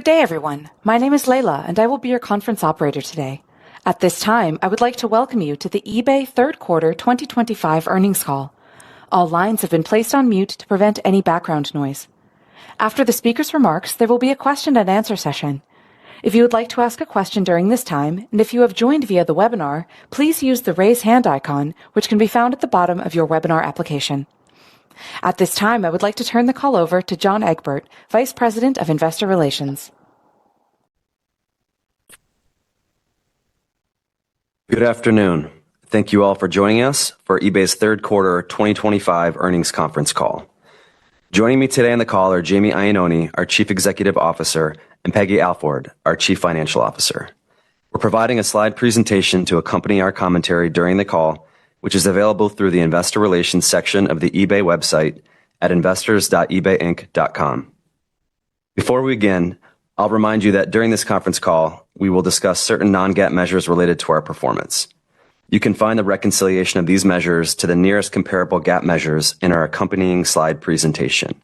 Good day, everyone. My name is Layla, and I will be your conference operator today. At this time, I would like to welcome you to the eBay Third Quarter 2025 earnings call. All lines have been placed on mute to prevent any background noise. After the speaker's remarks, there will be a question and answer session. If you would like to ask a question during this time, and if you have joined via the webinar, please use the raise hand icon, which can be found at the bottom of your webinar application. At this time, I would like to turn the call over to John Egbert, Vice President of Investor Relations. Good afternoon. Thank you all for joining us for eBay's Third Quarter 2025 earnings conference call. Joining me today on the call are Jamie Iannone, our Chief Executive Officer, and Peggy Alford, our Chief Financial Officer. We're providing a slide presentation to accompany our commentary during the call, which is available through the Investor Relations section of the eBay website at investors.ebayinc.com. Before we begin, I'll remind you that during this conference call, we will discuss certain non-GAAP measures related to our performance. You can find the reconciliation of these measures to the nearest comparable GAAP measures in our accompanying slide presentation.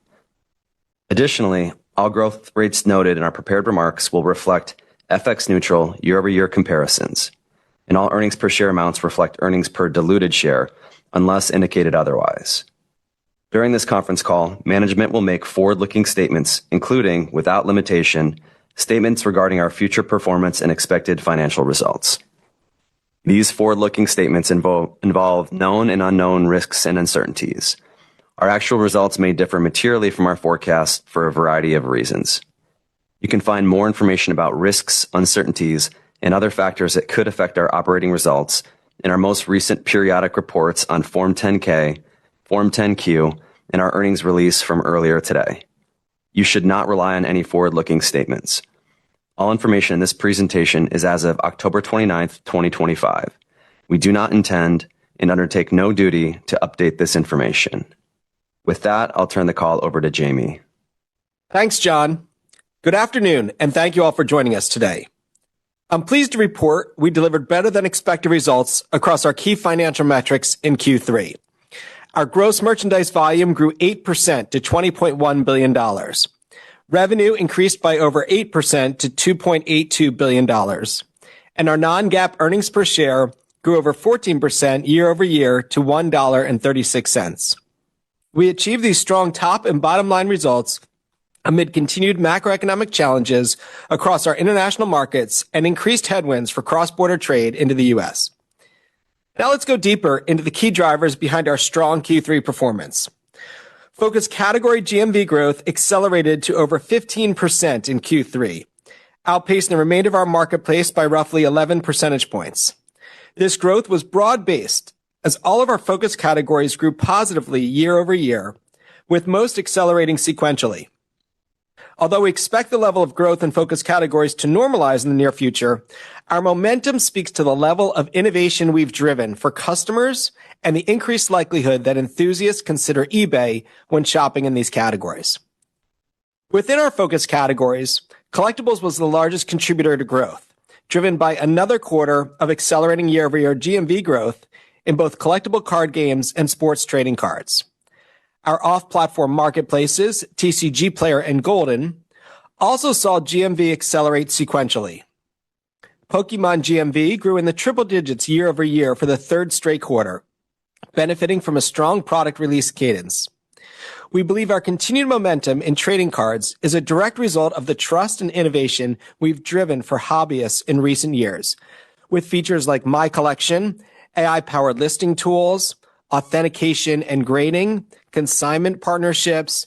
Additionally, all growth rates noted in our prepared remarks will reflect FX-neutral year-over-year comparisons, and all earnings per share amounts reflect earnings per diluted share unless indicated otherwise. During this conference call, management will make forward-looking statements, including, without limitation, statements regarding our future performance and expected financial results. These forward-looking statements involve known and unknown risks and uncertainties. Our actual results may differ materially from our forecast for a variety of reasons. You can find more information about risks, uncertainties, and other factors that could affect our operating results in our most recent periodic reports on Form 10-K, Form 10-Q, and our earnings release from earlier today. You should not rely on any forward-looking statements. All information in this presentation is as of October 29th, 2025. We do not intend and undertake no duty to update this information. With that, I'll turn the call over to Jamie. Thanks, John. Good afternoon, and thank you all for joining us today. I'm pleased to report we delivered better than expected results across our key financial metrics in Q3. Our gross merchandise volume grew 8% to $20.1 billion. Revenue increased by over 8% to $2.82 billion. And our non-GAAP earnings per share grew over 14% year over year to $1.36. We achieved these strong top and bottom line results amid continued macroeconomic challenges across our international markets and increased headwinds for cross-border trade into the U.S. Now let's go deeper into the key drivers behind our strong Q3 performance. Focus category GMV growth accelerated to over 15% in Q3, outpacing the remainder of our marketplace by roughly 11 percentage points. This growth was broad-based, as all of our focus categories grew positively year over year, with most accelerating sequentially. Although we expect the level of growth in focus categories to normalize in the near future, our momentum speaks to the level of innovation we've driven for customers and the increased likelihood that enthusiasts consider eBay when shopping in these categories. Within our focus categories, collectibles was the largest contributor to growth, driven by another quarter of accelerating year-over-year GMV growth in both collectible card games and sports trading cards. Our off-platform marketplaces, TCG Player and Golden, also saw GMV accelerate sequentially. Pokémon GMV grew in the triple digits year over year for the third straight quarter, benefiting from a strong product release cadence. We believe our continued momentum in trading cards is a direct result of the trust and innovation we've driven for hobbyists in recent years, with features like My Collection, AI-powered listing tools, authentication and grading, consignment partnerships,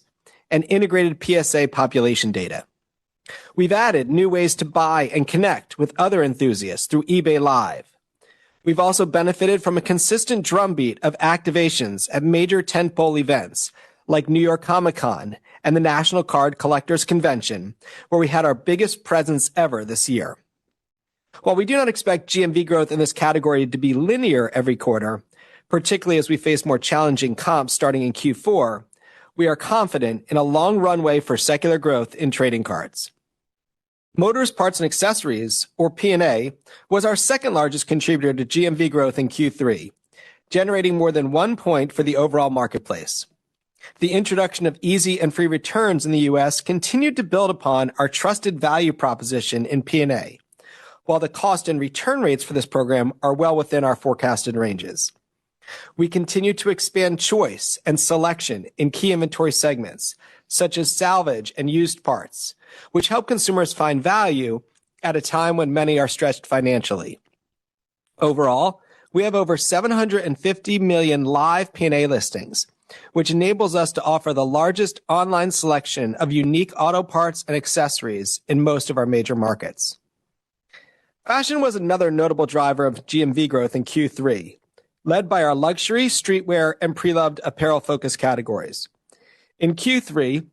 and integrated PSA population data. We've added new ways to buy and connect with other enthusiasts through eBay Live. We've also benefited from a consistent drumbeat of activations at major tentpole events like New York Comic Con and the National Card Collectors Convention, where we had our biggest presence ever this year. While we do not expect GMV growth in this category to be linear every quarter, particularly as we face more challenging comps starting in Q4, we are confident in a long runway for secular growth in trading cards. Motors, Parts, and Accessories, or P&A, was our second largest contributor to GMV growth in Q3, generating more than 1 point for the overall marketplace. The introduction of easy and free returns in the U.S. continued to build upon our trusted value proposition in P&A, while the cost and return rates for this program are well within our forecasted ranges. We continue to expand choice and selection in key inventory segments, such as salvage and used parts, which help consumers find value at a time when many are stretched financially. Overall, we have over 750 million live P&A listings, which enables us to offer the largest online selection of unique auto parts and accessories in most of our major markets. Fashion was another notable driver of GMV growth in Q3, led by our luxury, streetwear, and pre-loved apparel-focused categories. In Q3,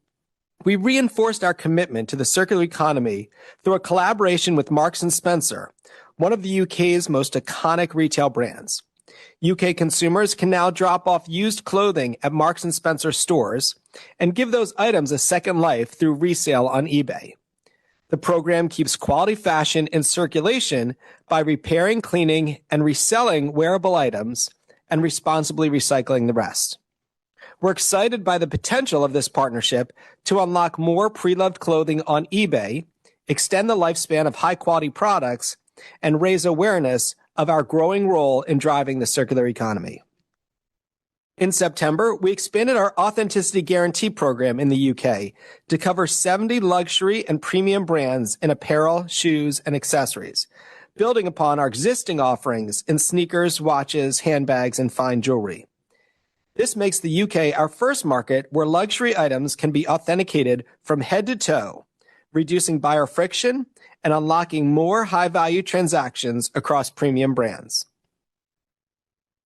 we reinforced our commitment to the circular economy through a collaboration with Marks & Spencer, one of the UK's most iconic retail brands. UK consumers can now drop off used clothing at Marks & Spencer stores and give those items a second life through resale on eBay. The program keeps quality fashion in circulation by repairing, cleaning, and reselling wearable items and responsibly recycling the rest. We're excited by the potential of this partnership to unlock more pre-loved clothing on eBay, extend the lifespan of high-quality products, and raise awareness of our growing role in driving the circular economy. In September, we expanded our Authenticity Guarantee program in the UK to cover 70 luxury and premium brands in apparel, shoes, and accessories, building upon our existing offerings in sneakers, watches, handbags, and fine jewelry. This makes the UK our first market where luxury items can be authenticated from head to toe, reducing buyer friction and unlocking more high-value transactions across premium brands.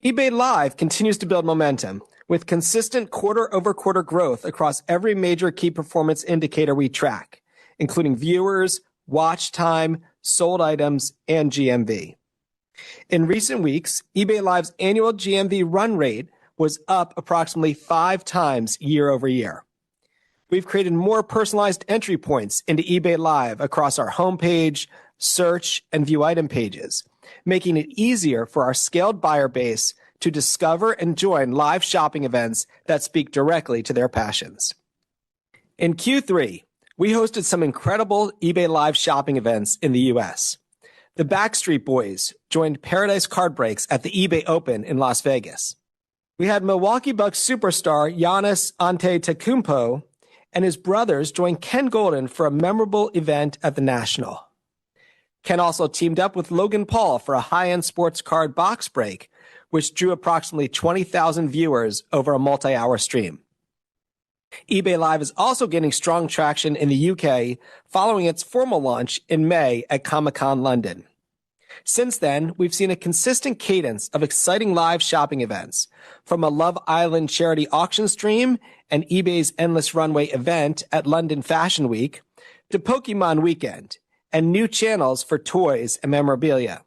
eBay Live continues to build momentum with consistent quarter-over-quarter growth across every major key performance indicator we track, including viewers, watch time, sold items, and GMV. In recent weeks, eBay Live's annual GMV run rate was up approximately 5 times year over year. We've created more personalized entry points into eBay Live across our homepage, search, and view item pages, making it easier for our scaled buyer base to discover and join live shopping events that speak directly to their passions. In Q3, we hosted some incredible eBay Live shopping events in the US. The Backstreet Boys joined Paradise Card Breaks at the eBay Open in Las Vegas. We had Milwaukee Bucks superstar Giannis Antetokounmpo and his brothers joined Ken Golden for a memorable event at the National. Ken also teamed up with Logan Paul for a high-end sports card box break, which drew approximately 20,000 viewers over a multi-hour stream. eBay Live is also gaining strong traction in the UK following its formal launch in May at Comic-Con London. Since then, we've seen a consistent cadence of exciting live shopping events, from a Love Island charity auction stream and eBay's Endless Runway event at London Fashion Week, to Pokemon Weekend, and new channels for toys and memorabilia.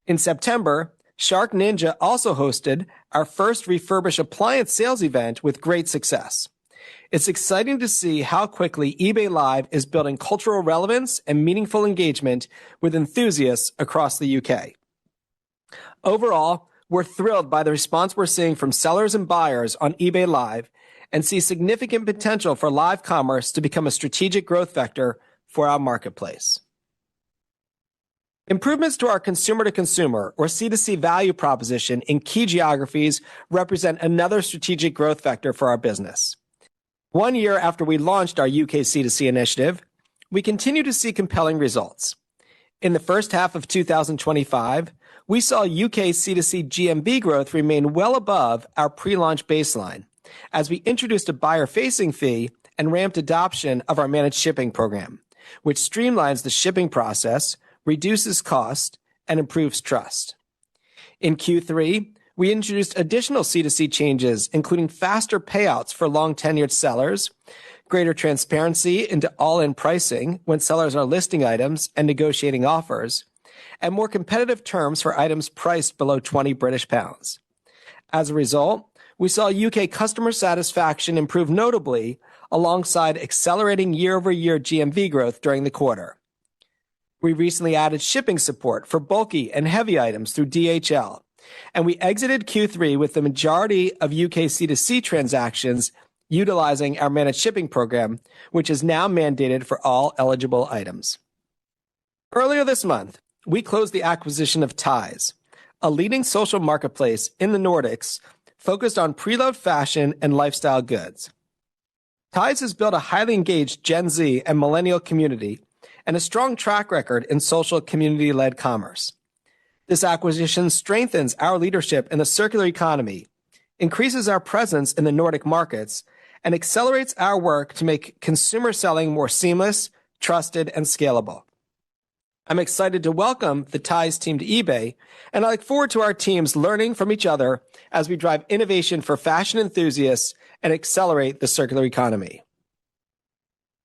In September, Shark Ninja also hosted our first refurbished appliance sales event with great success. It's exciting to see how quickly eBay Live is building cultural relevance and meaningful engagement with enthusiasts across the UK. Overall, we're thrilled by the response we're seeing from sellers and buyers on eBay Live and see significant potential for live commerce to become a strategic growth vector for our marketplace. Improvements to our consumer-to-consumer, or C2C value proposition in key geographies represent another strategic growth vector for our business. 1 year after we launched our UK C2C initiative, we continue to see compelling results. In the first half of 2025, we saw UK C2C GMV growth remain well above our pre-launch baseline as we introduced a buyer-facing fee and ramped adoption of our managed shipping program, which streamlines the shipping process, reduces cost, and improves trust. In Q3, we introduced additional C2C changes, including faster payouts for long-tenured sellers, greater transparency into all-in pricing when sellers are listing items and negotiating offers, and more competitive terms for items priced below 20 British pounds. As a result, we saw UK customer satisfaction improve notably alongside accelerating year-over-year GMV growth during the quarter. We recently added shipping support for bulky and heavy items through DHL, and we exited Q3 with the majority of UK C2C transactions utilizing our managed shipping program, which is now mandated for all eligible items. Earlier this month, we closed the acquisition of Ties, a leading social marketplace in the Nordics focused on preloved fashion and lifestyle goods. Ties has built a highly engaged Gen Z and millennial community and a strong track record in social community-led commerce. This acquisition strengthens our leadership in the circular economy, increases our presence in the Nordic markets, and accelerates our work to make consumer selling more seamless, trusted, and scalable. I'm excited to welcome the Ties team to eBay, and I look forward to our teams learning from each other as we drive innovation for fashion enthusiasts and accelerate the circular economy.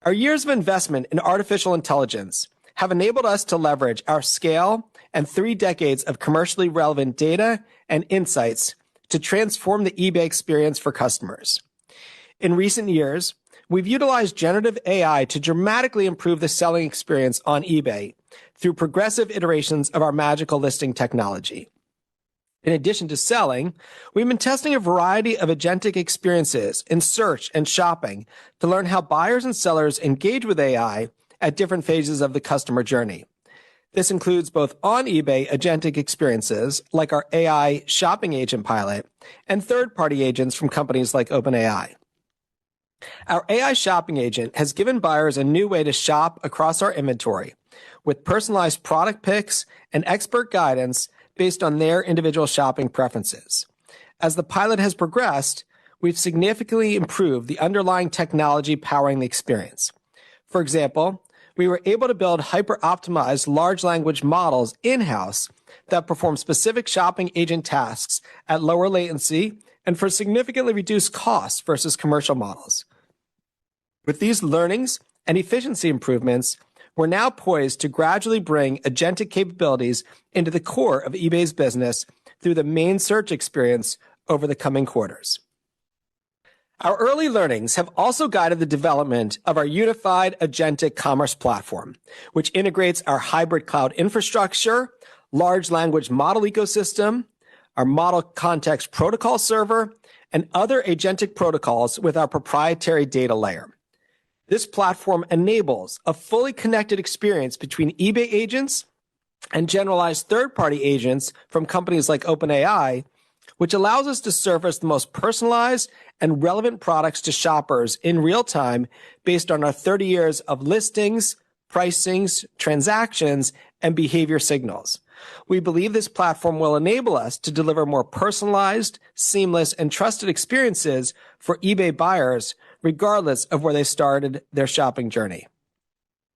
Our years of investment in artificial intelligence have enabled us to leverage our scale and 3 decades of commercially relevant data and insights to transform the eBay experience for customers. In recent years, we've utilized generative AI to dramatically improve the selling experience on eBay through progressive iterations of our magical listing technology. In addition to selling, we've been testing a variety of agentic experiences in search and shopping to learn how buyers and sellers engage with AI at different phases of the customer journey. This includes both on eBay agentic experiences like our AI shopping agent pilot and third-party agents from companies like OpenAI. Our AI shopping agent has given buyers a new way to shop across our inventory with personalized product picks and expert guidance based on their individual shopping preferences. As the pilot has progressed, we've significantly improved the underlying technology powering the experience. For example, we were able to build hyper-optimized large language models in-house that perform specific shopping agent tasks at lower latency and for significantly reduced costs versus commercial models. With these learnings and efficiency improvements, we're now poised to gradually bring agentic capabilities into the core of eBay's business through the main search experience over the coming quarters. Our early learnings have also guided the development of our unified agentic commerce platform, which integrates our hybrid cloud infrastructure, large language model ecosystem, our model context protocol server, and other agentic protocols with our proprietary data layer. This platform enables a fully connected experience between eBay agents and generalized third-party agents from companies like OpenAI, which allows us to surface the most personalized and relevant products to shoppers in real time based on our 30 years of listings, pricings, transactions, and behavior signals. We believe this platform will enable us to deliver more personalized, seamless, and trusted experiences for eBay buyers, regardless of where they started their shopping journey.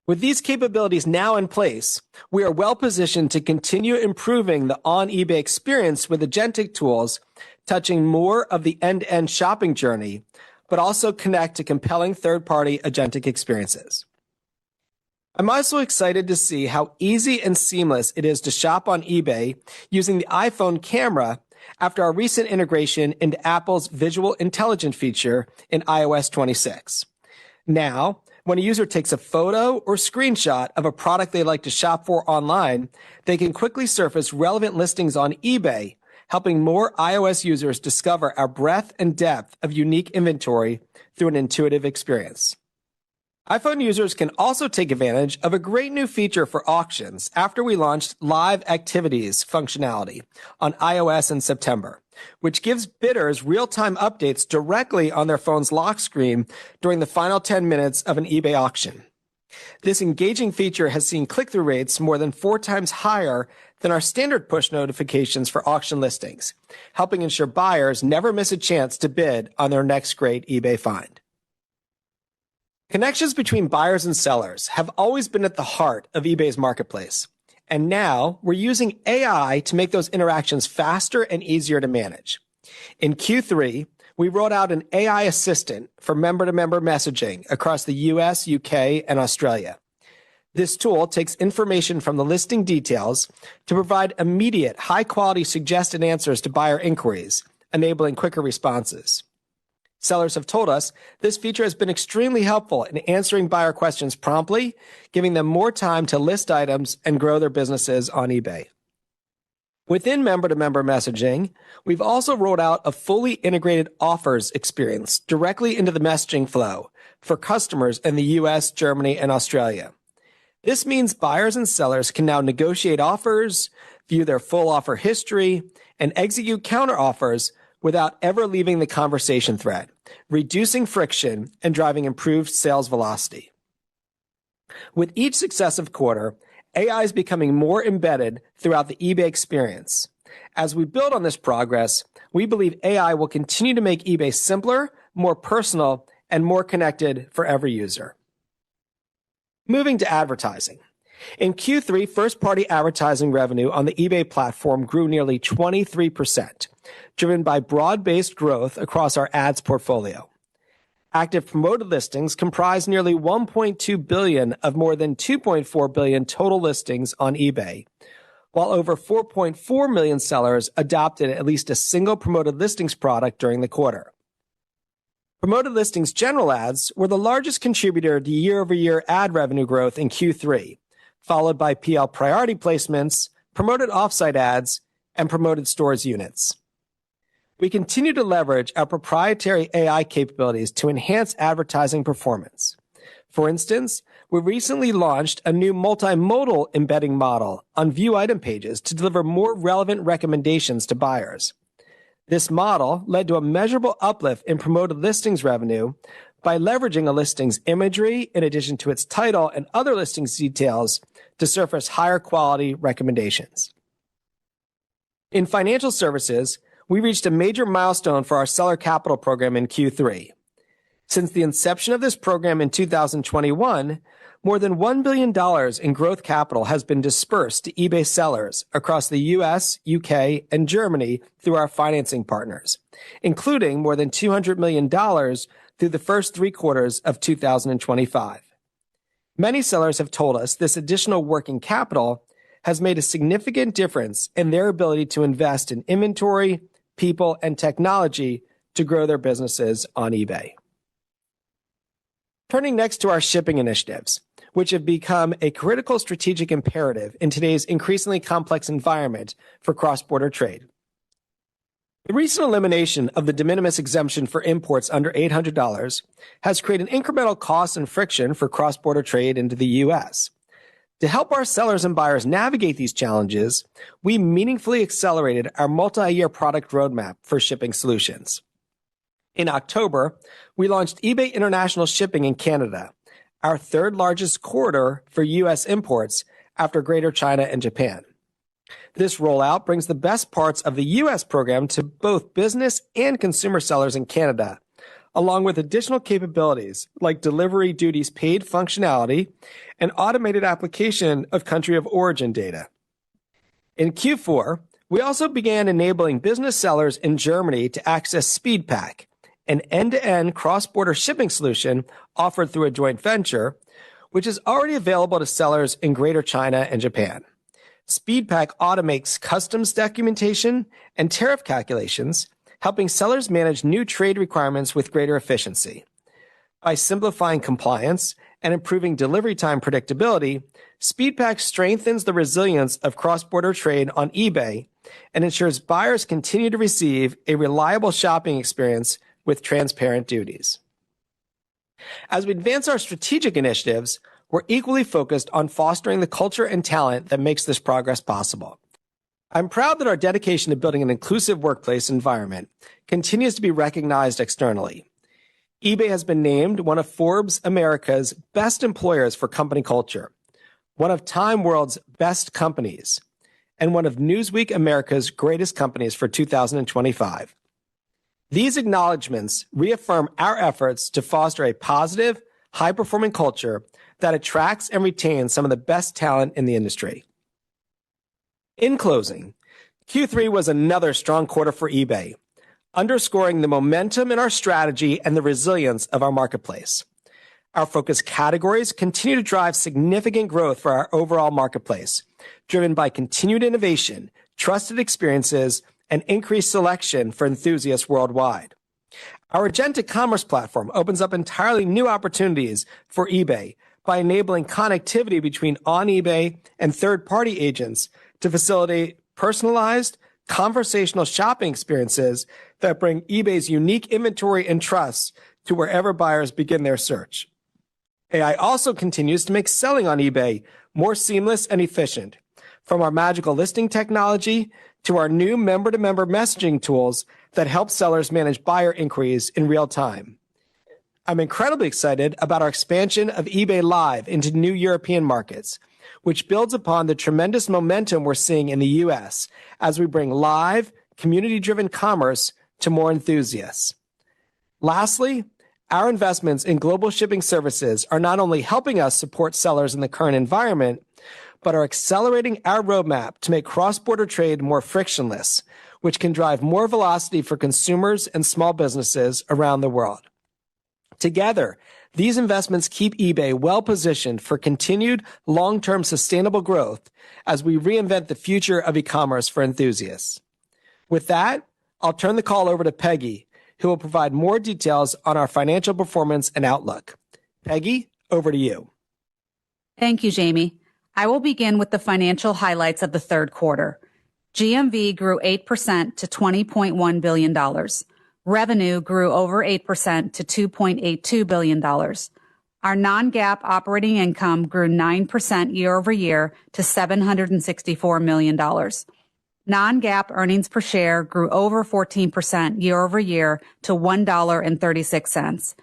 With these capabilities now in place, we are well positioned to continue improving the on eBay experience with agentic tools, touching more of the end-to-end shopping journey, but also connect to compelling third-party agentic experiences. I'm also excited to see how easy and seamless it is to shop on eBay using the iPhone camera after our recent integration into Apple's Visual Intelligence feature in iOS 26. Now, when a user takes a photo or screenshot of a product they like to shop for online, they can quickly surface relevant listings on eBay, helping more iOS users discover our breadth and depth of unique inventory through an intuitive experience. iPhone users can also take advantage of a great new feature for auctions after we launched Live Activities functionality on iOS in September, which gives bidders real-time updates directly on their phone's lock screen during the final 10 minutes of an eBay auction. This engaging feature has seen click-through rates more than 4 times higher than our standard push notifications for auction listings, helping ensure buyers never miss a chance to bid on their next great eBay find. Connections between buyers and sellers have always been at the heart of eBay's marketplace. And now we're using AI to make those interactions faster and easier to manage. In Q3, we rolled out an AI assistant for member-to-member messaging across the US, UK, and Australia. This tool takes information from the listing details to provide immediate, high-quality suggested answers to buyer inquiries, enabling quicker responses. Sellers have told us this feature has been extremely helpful in answering buyer questions promptly, giving them more time to list items and grow their businesses on eBay. Within member-to-member messaging, we've also rolled out a fully integrated offers experience directly into the messaging flow for customers in the US, Germany, and Australia. This means buyers and sellers can now negotiate offers, view their full offer history, and execute counteroffers without ever leaving the conversation thread, reducing friction and driving improved sales velocity. With each successive quarter, AI is becoming more embedded throughout the eBay experience. As we build on this progress, we believe AI will continue to make eBay simpler, more personal, and more connected for every user. Moving to advertising. In Q3, first-party advertising revenue on the eBay platform grew nearly 23%, driven by broad-based growth across our ads portfolio. Active promoted listings comprise nearly 1.2 billion of more than 2.4 billion total listings on eBay, while over 4.4 million sellers adopted at least a single promoted listings product during the quarter. Promoted listings general ads were the largest contributor to year-over-year ad revenue growth in Q3, followed by PL priority placements, promoted offsite ads, and promoted stores units. We continue to leverage our proprietary AI capabilities to enhance advertising performance. For instance, we recently launched a new multimodal embedding model on view item pages to deliver more relevant recommendations to buyers. This model led to a measurable uplift in promoted listings revenue by leveraging a listing's imagery in addition to its title and other listings details to surface higher quality recommendations. In financial services, we reached a major milestone for our seller capital program in Q3. Since the inception of this program in 2021, more than $1 billion in growth capital has been dispersed to eBay sellers across the US, UK, and Germany through our financing partners, including more than $200 million through the first 3 quarters of 2025. Many sellers have told us this additional working capital has made a significant difference in their ability to invest in inventory, people, and technology to grow their businesses on eBay. Turning next to our shipping initiatives, which have become a critical strategic imperative in today's increasingly complex environment for cross-border trade. The recent elimination of the de minimis exemption for imports under $800 has created incremental costs and friction for cross-border trade into the U.S. To help our sellers and buyers navigate these challenges, we meaningfully accelerated our multi-year product roadmap for shipping solutions. In October, we launched eBay International Shipping in Canada, our third largest corridor for U.S. imports after Greater China and Japan. This rollout brings the best parts of the U.S. program to both business and consumer sellers in Canada, along with additional capabilities like delivery duties paid functionality and automated application of country of origin data. In Q4, we also began enabling business sellers in Germany to access SpeedPack, an end-to-end cross-border shipping solution offered through a joint venture, which is already available to sellers in Greater China and Japan. SpeedPack automates customs documentation and tariff calculations, helping sellers manage new trade requirements with greater efficiency. By simplifying compliance and improving delivery time predictability, SpeedPack strengthens the resilience of cross-border trade on eBay and ensures buyers continue to receive a reliable shopping experience with transparent duties. As we advance our strategic initiatives, we're equally focused on fostering the culture and talent that makes this progress possible. I'm proud that our dedication to building an inclusive workplace environment continues to be recognized externally. eBay has been named one of Forbes America's best employers for company culture, one of Time World's best companies, and one of Newsweek America's greatest companies for 2025. These acknowledgments reaffirm our efforts to foster a positive, high-performing culture that attracts and retains some of the best talent in the industry. In closing, Q3 was another strong quarter for eBay, underscoring the momentum in our strategy and the resilience of our marketplace. Our focus categories continue to drive significant growth for our overall marketplace, driven by continued innovation, trusted experiences, and increased selection for enthusiasts worldwide. Our agentic commerce platform opens up entirely new opportunities for eBay by enabling connectivity between on eBay and third-party agents to facilitate personalized, conversational shopping experiences that bring eBay's unique inventory and trust to wherever buyers begin their search. AI also continues to make selling on eBay more seamless and efficient, from our magical listing technology to our new member-to-member messaging tools that help sellers manage buyer inquiries in real time. I'm incredibly excited about our expansion of eBay Live into new European markets, which builds upon the tremendous momentum we're seeing in the US as we bring live, community-driven commerce to more enthusiasts. Lastly, our investments in global shipping services are not only helping us support sellers in the current environment, but are accelerating our roadmap to make cross-border trade more frictionless, which can drive more velocity for consumers and small businesses around the world. Together, these investments keep eBay well-positioned for continued long-term sustainable growth as we reinvent the future of e-commerce for enthusiasts. With that, I'll turn the call over to Peggy, who will provide more details on our financial performance and outlook. Peggy, over to you. Thank you, Jamie. I will begin with the financial highlights of the third quarter. GMV grew 8% to $20.1 billion. Revenue grew over 8% to $2.82 billion. Our non-GAAP operating income grew 9% year over year to $764 million. Non-GAAP earnings per share grew over 14% year over year to $1.36.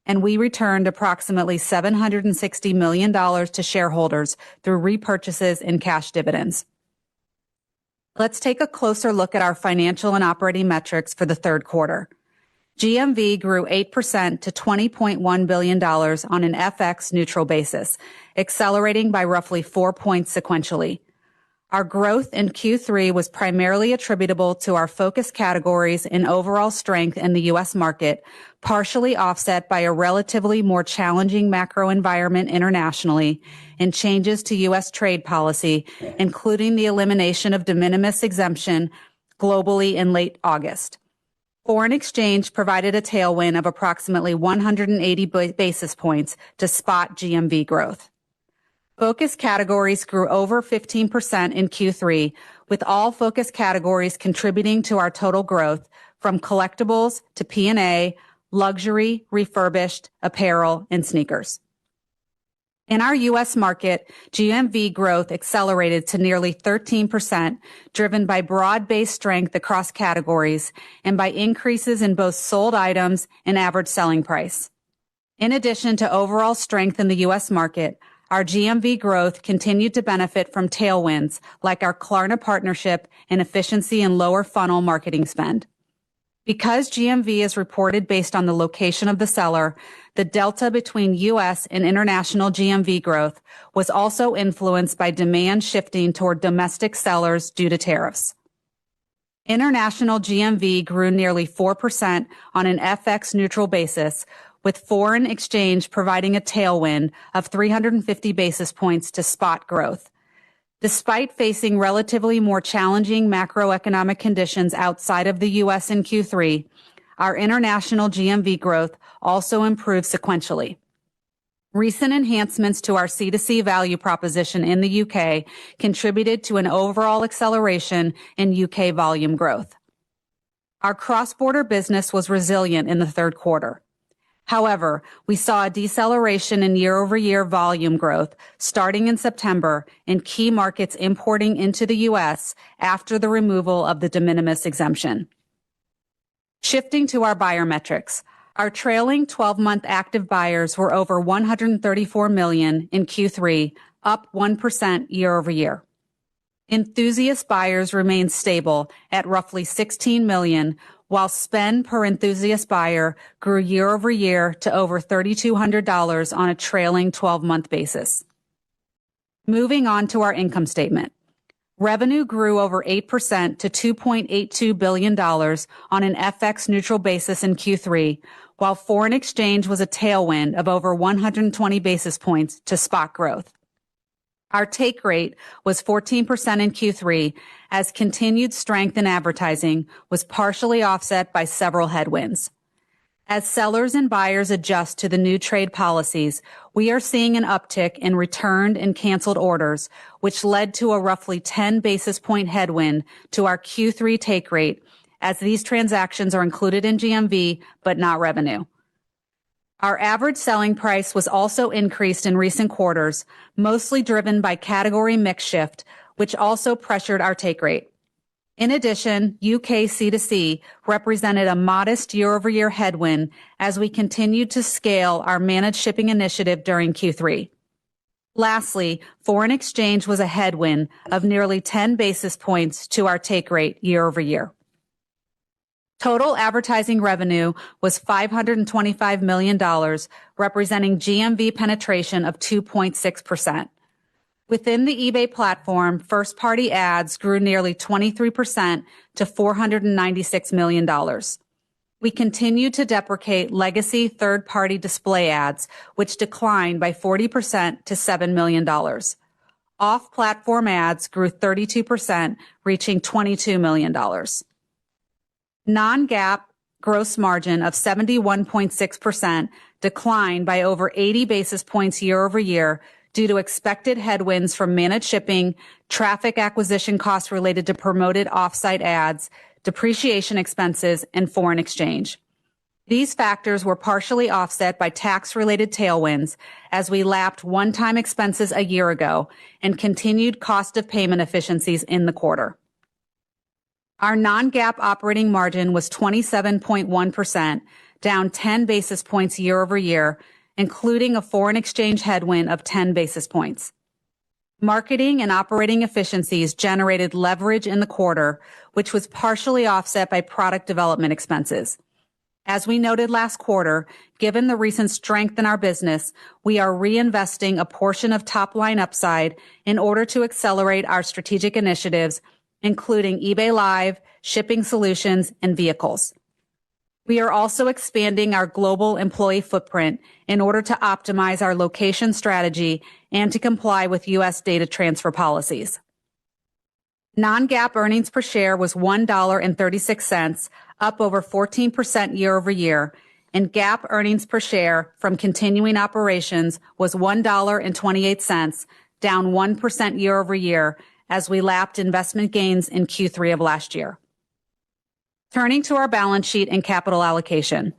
And we returned approximately $760 million to shareholders through repurchases and cash dividends. Let's take a closer look at our financial and operating metrics for the third quarter. GMV grew 8% to $20.1 billion on an FX neutral basis, accelerating by roughly 4 points sequentially. Our growth in Q3 was primarily attributable to our focus categories and overall strength in the U.S. market, partially offset by a relatively more challenging macro environment internationally and changes to U.S. trade policy, including the elimination of de minimis exemption globally in late August. Foreign exchange provided a tailwind of approximately 180 basis points to spot GMV growth. Focus categories grew over 15% in Q3, with all focus categories contributing to our total growth, from collectibles to P&A, luxury, refurbished, apparel, and sneakers. In our U.S. market, GMV growth accelerated to nearly 13%, driven by broad-based strength across categories and by increases in both sold items and average selling price. In addition to overall strength in the U.S. market, our GMV growth continued to benefit from tailwinds like our Klarna partnership and efficiency in lower funnel marketing spend. Because GMV is reported based on the location of the seller, the delta between U.S. and international GMV growth was also influenced by demand shifting toward domestic sellers due to tariffs. International GMV grew nearly 4% on an FX neutral basis, with foreign exchange providing a tailwind of 350 basis points to spot growth. Despite facing relatively more challenging macroeconomic conditions outside of the U.S. in Q3, our international GMV growth also improved sequentially. Recent enhancements to our C2C value proposition in the UK contributed to an overall acceleration in UK volume growth. Our cross-border business was resilient in the third quarter. However, we saw a deceleration in year-over-year volume growth starting in September in key markets importing into the U.S. after the removal of the de minimis exemption. Shifting to our buyer metrics, our trailing 12-month active buyers were over 134 million in Q3, up 1% year-over-year. Enthusiast buyers remained stable at roughly 16 million, while spend per enthusiast buyer grew year over year to over $3,200 on a trailing 12-month basis. Moving on to our income statement. Revenue grew over 8% to $2.82 billion on an FX neutral basis in Q3, while foreign exchange was a tailwind of over 120 basis points to spot growth. Our take rate was 14% in Q3 as continued strength in advertising was partially offset by several headwinds. As sellers and buyers adjust to the new trade policies, we are seeing an uptick in returned and canceled orders, which led to a roughly 10 basis point headwind to our Q3 take rate, as these transactions are included in GMV but not revenue. Our average selling price was also increased in recent quarters, mostly driven by category mix shift, which also pressured our take rate. In addition, UK C2C represented a modest year-over-year headwind as we continued to scale our managed shipping initiative during Q3. Lastly, foreign exchange was a headwind of nearly 10 basis points to our take rate year-over-year. Total advertising revenue was $525 million, representing GMV penetration of 2.6%. Within the eBay platform, first-party ads grew nearly 23% to $496 million. We continue to deprecate legacy third-party display ads, which declined by 40% to $7 million. Off-platform ads grew 32%, reaching $22 million. Non-GAAP gross margin of 71.6% declined by over 80 basis points year-over-year due to expected headwinds from managed shipping, traffic acquisition costs related to promoted off-site ads, depreciation expenses, and foreign exchange. These factors were partially offset by tax-related tailwinds as we lapped one-time expenses a year ago and continued cost of payment efficiencies in the quarter. Our non-GAAP operating margin was 27.1%, down 10 basis points year-over-year, including a foreign exchange headwind of 10 basis points. Marketing and operating efficiencies generated leverage in the quarter, which was partially offset by product development expenses. As we noted last quarter, given the recent strength in our business, we are reinvesting a portion of top-line upside in order to accelerate our strategic initiatives, including eBay Live, shipping solutions, and vehicles. We are also expanding our global employee footprint in order to optimize our location strategy and to comply with U.S. data transfer policies. Non-GAAP earnings per share was $1.36, up over 14% year-over-year, and GAAP earnings per share from continuing operations was $1.28, down 1% year-over-year as we lapped investment gains in Q3 of last year. Turning to our balance sheet and capital allocation,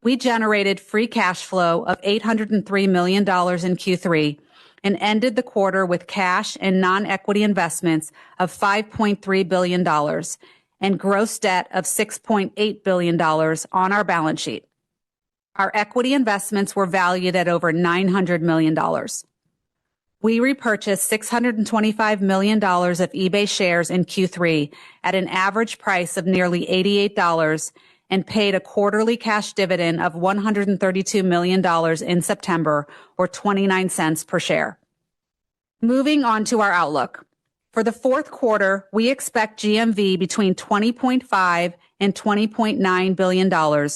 we generated free cash flow of $803 million in Q3 and ended the quarter with cash and non-equity investments of $5.3 billion and gross debt of $6.8 billion on our balance sheet. Our equity investments were valued at over $900 million. We repurchased $625 million of eBay shares in Q3 at an average price of nearly $88 and paid a quarterly cash dividend of $132 million in September, or 29 cents per share. Moving on to our outlook. For the fourth quarter, we expect GMV between $20.5 and $20.9 billion,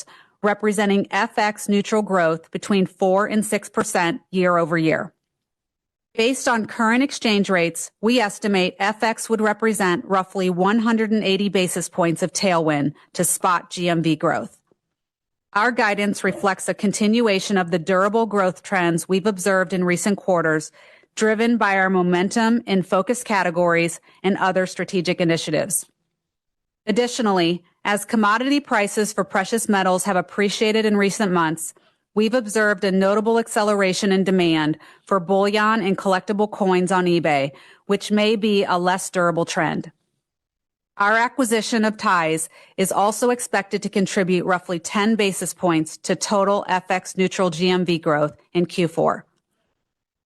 representing FX neutral growth between 4 and 6% year over year. Based on current exchange rates, we estimate FX would represent roughly 180 basis points of tailwind to spot GMV growth. Our guidance reflects a continuation of the durable growth trends we've observed in recent quarters, driven by our momentum in focus categories and other strategic initiatives. Additionally, as commodity prices for precious metals have appreciated in recent months, we've observed a notable acceleration in demand for bullion and collectible coins on eBay, which may be a less durable trend. Our acquisition of Ties is also expected to contribute roughly 10 basis points to total FX neutral GMV growth in Q4.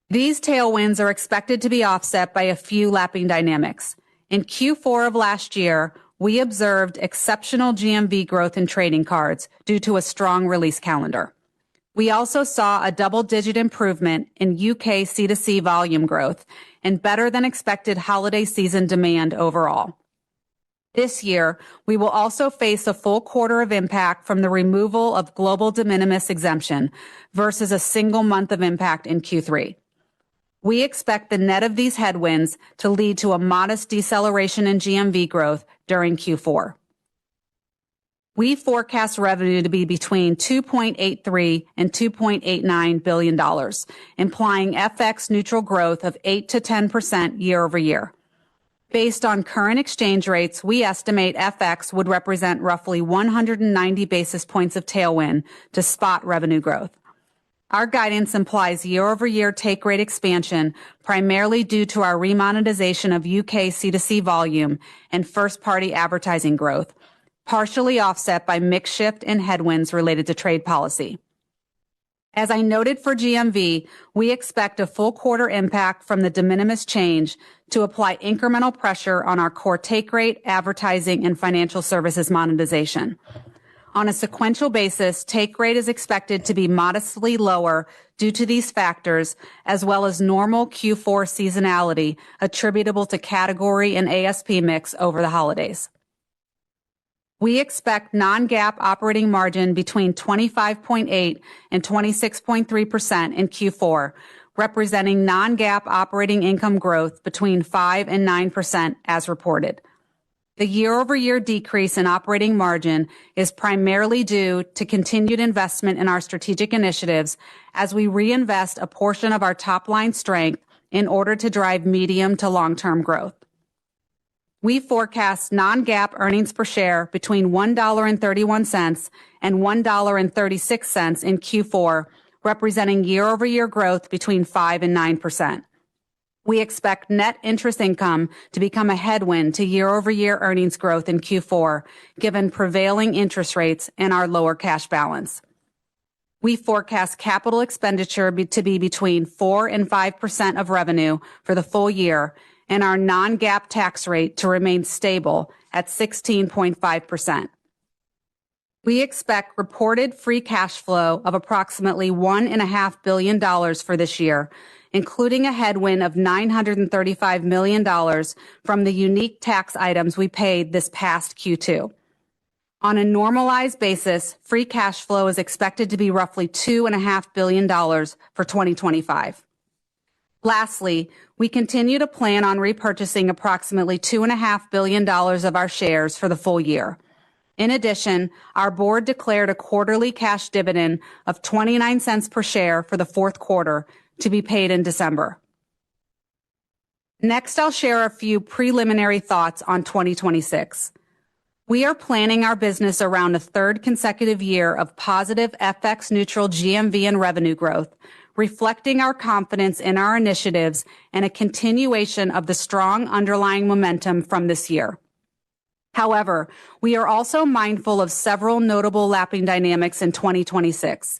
These tailwinds are expected to be offset by a few lapping dynamics. In Q4 of last year, we observed exceptional GMV growth in trading cards due to a strong release calendar. We also saw a double-digit improvement in UK C2C volume growth and better than expected holiday season demand overall. This year, we will also face a full quarter of impact from the removal of global de minimis exemption versus a single month of impact in Q3. We expect the net of these headwinds to lead to a modest deceleration in GMV growth during Q4. We forecast revenue to be between $2.83 and $2.89 billion, implying FX neutral growth of 8 to 10% year over year. Based on current exchange rates, we estimate FX would represent roughly 190 basis points of tailwind to spot revenue growth. Our guidance implies year-over-year take rate expansion, primarily due to our remonetization of UK C2C volume and first-party advertising growth, partially offset by mix shift and headwinds related to trade policy. As I noted for GMV, we expect a full quarter impact from the de minimis change to apply incremental pressure on our core take rate, advertising, and financial services monetization. On a sequential basis, take rate is expected to be modestly lower due to these factors, as well as normal Q4 seasonality attributable to category and ASP mix over the holidays. We expect non-GAAP operating margin between 25.8 and 26.3% in Q4, representing non-GAAP operating income growth between 5 and 9% as reported. The year-over-year decrease in operating margin is primarily due to continued investment in our strategic initiatives as we reinvest a portion of our top-line strength in order to drive medium to long-term growth. We forecast non-GAAP earnings per share between $1.31 and $1.36 in Q4, representing year-over-year growth between 5 and 9%. We expect net interest income to become a headwind to year-over-year earnings growth in Q4, given prevailing interest rates and our lower cash balance. We forecast capital expenditure to be between 4 and 5% of revenue for the full year, and our non-GAAP tax rate to remain stable at 16.5%. We expect reported free cash flow of approximately $1.5 billion for this year, including a headwind of $935 million from the unique tax items we paid this past Q2. On a normalized basis, free cash flow is expected to be roughly $2.5 billion for 2025. Lastly, we continue to plan on repurchasing approximately $2.5 billion of our shares for the full year. In addition, our board declared a quarterly cash dividend of 29 cents per share for the fourth quarter to be paid in December. Next, I'll share a few preliminary thoughts on 2026. We are planning our business around a third consecutive year of positive FX neutral GMV and revenue growth, reflecting our confidence in our initiatives and a continuation of the strong underlying momentum from this year. However, we are also mindful of several notable lapping dynamics in 2026.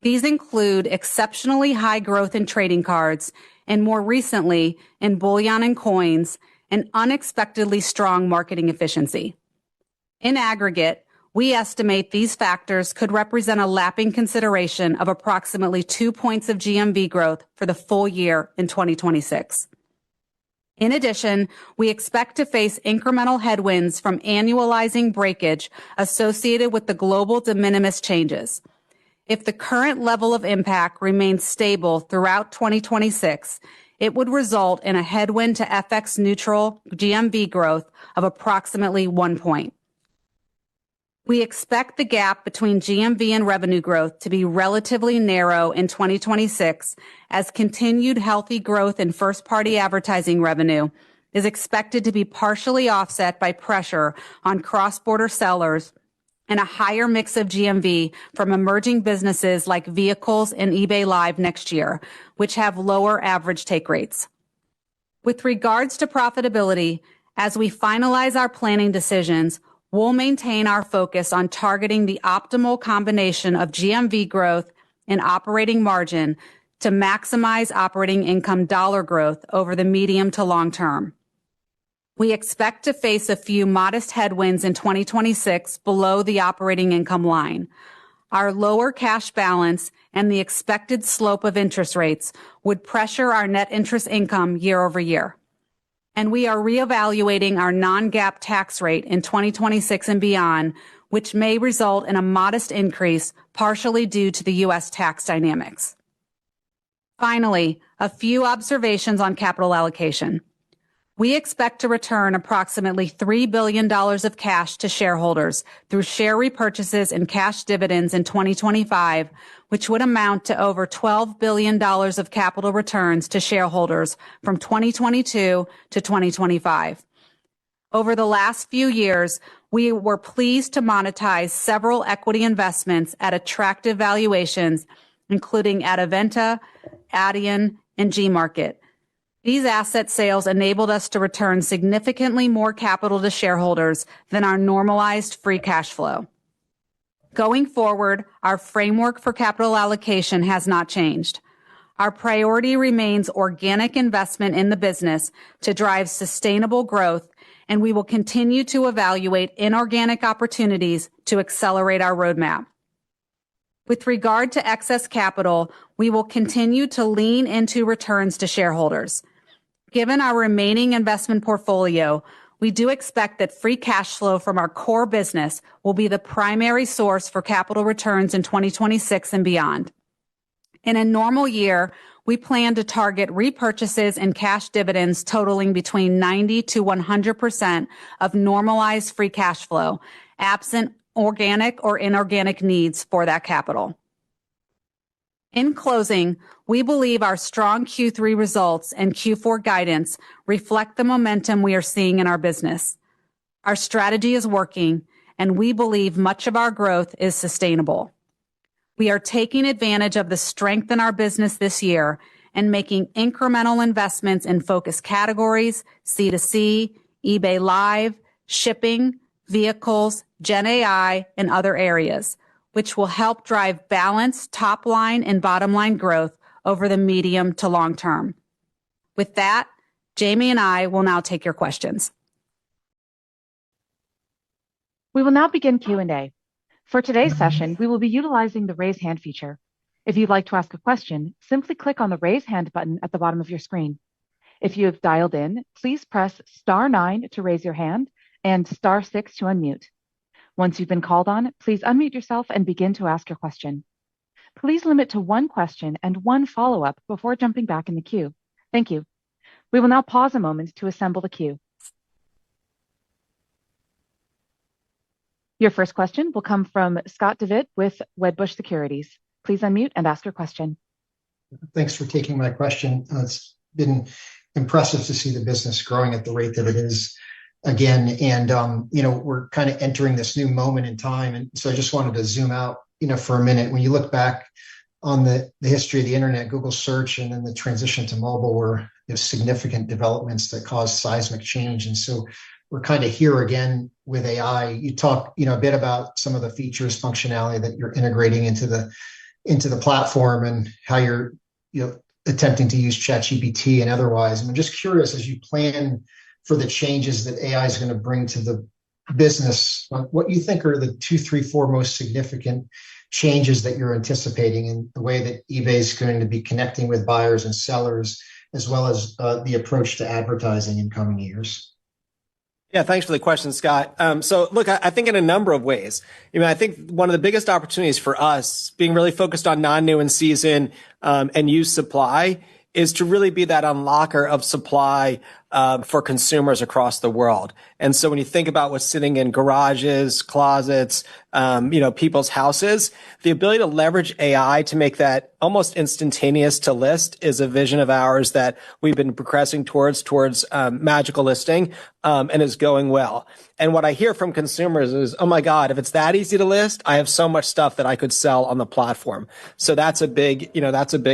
These include exceptionally high growth in trading cards and more recently in bullion and coins and unexpectedly strong marketing efficiency. In aggregate, we estimate these factors could represent a lapping consideration of approximately 2 points of GMV growth for the full year in 2026. In addition, we expect to face incremental headwinds from annualizing breakage associated with the global de minimis changes. If the current level of impact remains stable throughout 2026, it would result in a headwind to FX neutral GMV growth of approximately 1 point. We expect the gap between GMV and revenue growth to be relatively narrow in 2026 as continued healthy growth in first-party advertising revenue is expected to be partially offset by pressure on cross-border sellers and a higher mix of GMV from emerging businesses like vehicles and eBay Live next year, which have lower average take rates. With regards to profitability, as we finalize our planning decisions, we'll maintain our focus on targeting the optimal combination of GMV growth and operating margin to maximize operating income dollar growth over the medium to long term. We expect to face a few modest headwinds in 2026 below the operating income line. Our lower cash balance and the expected slope of interest rates would pressure our net interest income year over year. And we are reevaluating our non-GAAP tax rate in 2026 and beyond, which may result in a modest increase, partially due to the U.S. tax dynamics. Finally, a few observations on capital allocation. We expect to return approximately $3 billion of cash to shareholders through share repurchases and cash dividends in 2025, which would amount to over $12 billion of capital returns to shareholders from 2022 to 2025. Over the last few years, we were pleased to monetize several equity investments at attractive valuations, including Adevinta, Adyen, and Gmarket. These asset sales enabled us to return significantly more capital to shareholders than our normalized free cash flow. Going forward, our framework for capital allocation has not changed. Our priority remains organic investment in the business to drive sustainable growth, and we will continue to evaluate inorganic opportunities to accelerate our roadmap. With regard to excess capital, we will continue to lean into returns to shareholders. Given our remaining investment portfolio, we do expect that free cash flow from our core business will be the primary source for capital returns in 2026 and beyond. In a normal year, we plan to target repurchases and cash dividends totaling between 90 to 100% of normalized free cash flow, absent organic or inorganic needs for that capital. In closing, we believe our strong Q3 results and Q4 guidance reflect the momentum we are seeing in our business. Our strategy is working, and we believe much of our growth is sustainable. We are taking advantage of the strength in our business this year and making incremental investments in focus categories, C2C, eBay Live, shipping, vehicles, Gen AI, and other areas, which will help drive balanced top line and bottom line growth over the medium to long term. With that, Jamie and I will now take your questions. We will now begin Q&A. For today's session, we will be utilizing the raise hand feature. If you'd like to ask a question, simply click on the raise hand button at the bottom of your screen. If you have dialed in, please press *9 to raise your hand and *6 to unmute. Once you've been called on, please unmute yourself and begin to ask your question. Please limit to one question and one follow-up before jumping back in the queue. Thank you. We will now pause a moment to assemble the queue. Your first question will come from Scott Devitt with Wedbush Securities. Please unmute and ask your question. Thanks for taking my question. It's been impressive to see the business growing at the rate that it is again. And, we're kind of entering this new moment in time. And so I just wanted to zoom out, for a minute. When you look back on the history of the internet, Google search, and then the transition to mobile were significant developments that caused seismic change. And so we're kind of here again with AI. You talk, a bit about some of the features, functionality that you're integrating into the platform and how you're, attempting to use ChatGPT and otherwise. I'm just curious, as you plan for the changes that AI is going to bring to the business, what you think are the 2, 3, 4 most significant changes that you're anticipating in the way that eBay is going to be connecting with buyers and sellers, as well as the approach to advertising in coming years? Yeah, thanks for the question, Scott. So look, I think in a number of ways. I think one of the biggest opportunities for us, being really focused on non-new in season and used supply, is to really be that unlocker of supply for consumers across the world. And so when you think about what's sitting in garages, closets, people's houses, the ability to leverage AI to make that almost instantaneous to list is a vision of ours that we've been progressing towards magical listing, and is going well. And what I hear from consumers is, oh my God, if it's that easy to list, I have so much stuff that I could sell on the platform. So that's a big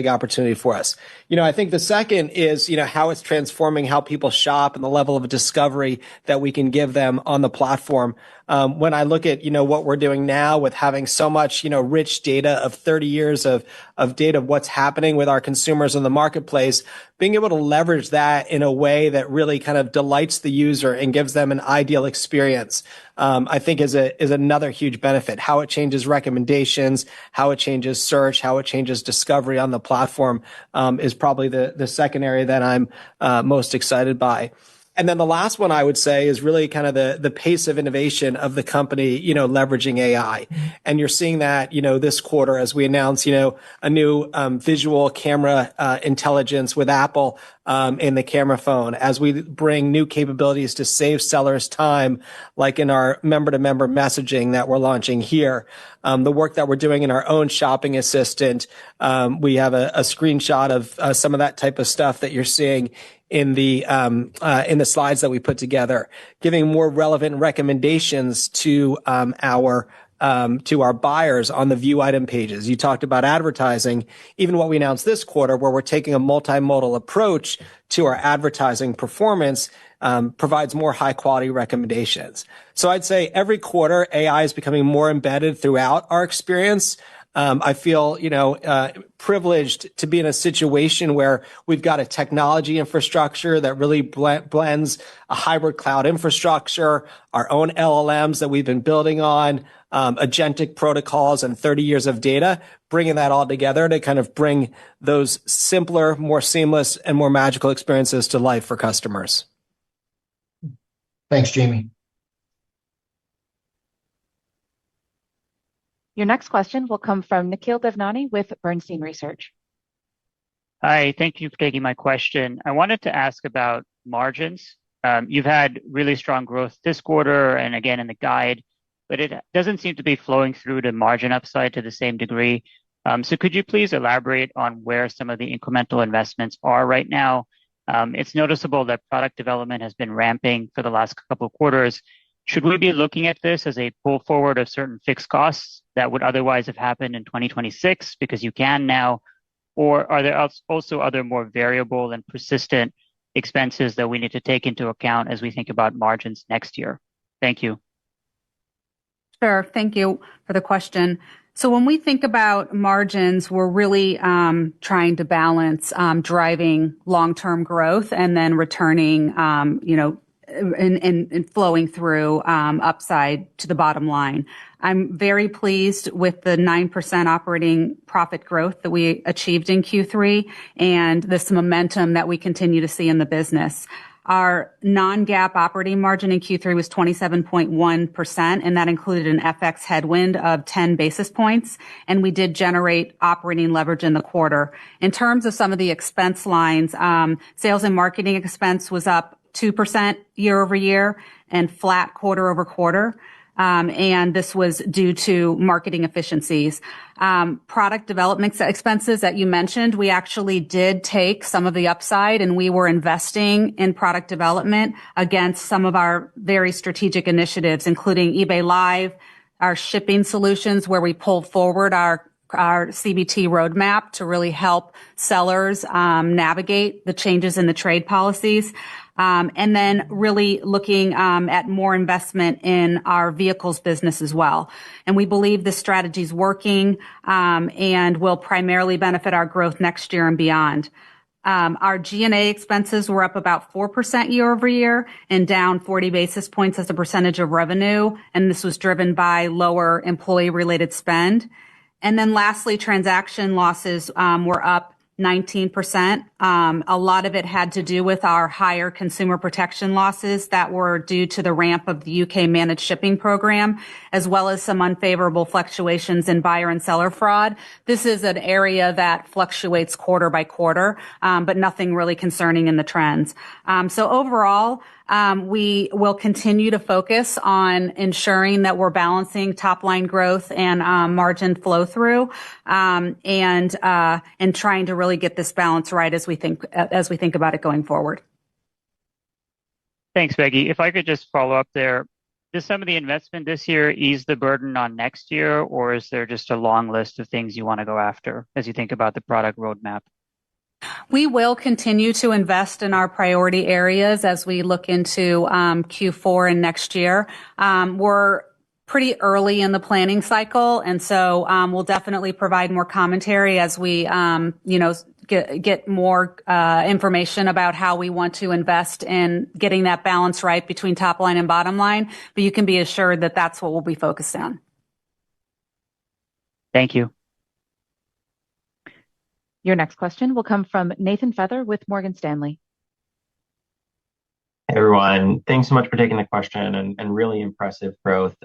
opportunity for us. I think the second is, how it's transforming how people shop and the level of discovery that we can give them on the platform. When I look at, what we're doing now with having so much, rich data of 30 years of data of what's happening with our consumers in the marketplace, being able to leverage that in a way that really kind of delights the user and gives them an ideal experience, I think is another huge benefit. How it changes recommendations, how it changes search, how it changes discovery on the platform, is probably the second area that I'm most excited by. And then the last one I would say is really kind of the pace of innovation of the company, leveraging AI. And you're seeing that, this quarter as we announce, a new visual camera intelligence with Apple in the camera phone, as we bring new capabilities to save sellers time, like in our member-to-member messaging that we're launching here. The work that we're doing in our own shopping assistant, we have a screenshot of some of that type of stuff that you're seeing in the slides that we put together, giving more relevant recommendations to our buyers on the view item pages. You talked about advertising, even what we announced this quarter, where we're taking a multimodal approach to our advertising performance, provides more high quality recommendations. So I'd say every quarter AI is becoming more embedded throughout our experience. I feel, privileged to be in a situation where we've got a technology infrastructure that really blends a hybrid cloud infrastructure, our own LLMs that we've been building on, agentic protocols, and 30 years of data, bringing that all together to kind of bring those simpler, more seamless, and more magical experiences to life for customers. Thanks, Jamie. Your next question will come from Nikhil Devnani with Bernstein Research. Hi, thank you for taking my question. I wanted to ask about margins. You've had really strong growth this quarter and again in the guide, but it doesn't seem to be flowing through to margin upside to the same degree. So could you please elaborate on where some of the incremental investments are right now? It's noticeable that product development has been ramping for the last couple of quarters. Should we be looking at this as a pull forward of certain fixed costs that would otherwise have happened in 2026 because you can now? Or are there also other more variable and persistent expenses that we need to take into account as we think about margins next year? Thank you. Sure. Thank you for the question. So when we think about margins, we're really trying to balance driving long-term growth and then returning, and flowing through upside to the bottom line. I'm very pleased with the 9% operating profit growth that we achieved in Q3 and this momentum that we continue to see in the business. Our non-GAAP operating margin in Q3 was 27.1%, and that included an FX headwind of 10 basis points. And we did generate operating leverage in the quarter. In terms of some of the expense lines, sales and marketing expense was up 2% year over year and flat quarter over quarter. And this was due to marketing efficiencies. Product development expenses that you mentioned, we actually did take some of the upside and we were investing in product development against some of our very strategic initiatives, including eBay Live, our shipping solutions, where we pulled forward our CBT roadmap to really help sellers navigate the changes in the trade policies. And then really looking at more investment in our vehicles business as well. And we believe this strategy is working and will primarily benefit our growth next year and beyond. Our G&A expenses were up about 4% year over year and down 40 basis points as a percentage of revenue. And this was driven by lower employee-related spend. And then lastly, transaction losses were up 19%. A lot of it had to do with our higher consumer protection losses that were due to the ramp of the UK managed shipping program, as well as some unfavorable fluctuations in buyer and seller fraud. This is an area that fluctuates quarter by quarter, but nothing really concerning in the trends. So overall, we will continue to focus on ensuring that we're balancing top line growth and margin flow through, and trying to really get this balance right as we think about it going forward. Thanks, Becky. If I could just follow up there, does some of the investment this year ease the burden on next year, or is there just a long list of things you want to go after as you think about the product roadmap? We will continue to invest in our priority areas as we look into Q4 and next year. We're pretty early in the planning cycle, and so we'll definitely provide more commentary as we get more information about how we want to invest in getting that balance right between top line and bottom line. But you can be assured that that's what we'll be focused on. Thank you. Your next question will come from Nathan Feather with Morgan Stanley. Hey everyone, thanks so much for taking the question and really impressive growth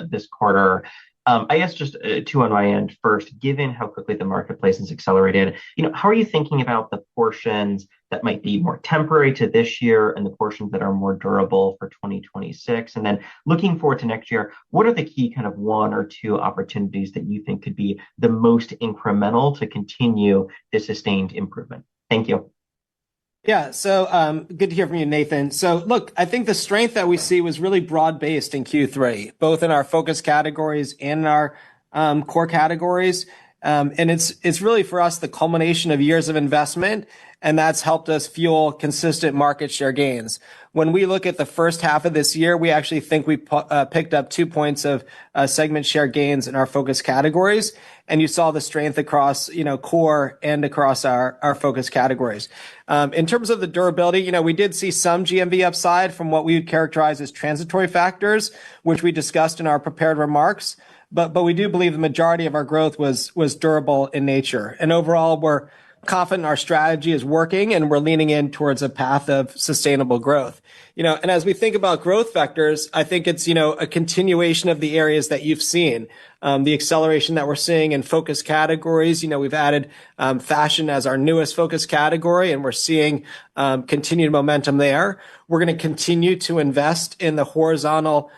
this quarter. I guess just two on my end. First, given how quickly the marketplace has accelerated, how are you thinking about the portions that might be more temporary to this year and the portions that are more durable for 2026? And then looking forward to next year, what are the key kind of one or two opportunities that you think could be the most incremental to continue this sustained improvement? Thank you. Yeah, so good to hear from you, Nathan. So look, I think the strength that we see was really broad-based in Q3, both in our focus categories and in our core categories. And it's really for us the culmination of years of investment, and that's helped us fuel consistent market share gains. When we look at the first half of this year, we actually think we picked up 2 points of segment share gains in our focus categories, and you saw the strength across core and across our focus categories. In terms of the durability, we did see some GMV upside from what we would characterize as transitory factors, which we discussed in our prepared remarks. But we do believe the majority of our growth was durable in nature. And overall, we're confident our strategy is working and we're leaning in towards a path of sustainable growth. And as we think about growth vectors, I think it's, a continuation of the areas that you've seen. The acceleration that we're seeing in focus categories. We've added fashion as our newest focus category, and we're seeing continued momentum there. We're going to continue to invest in the horizontal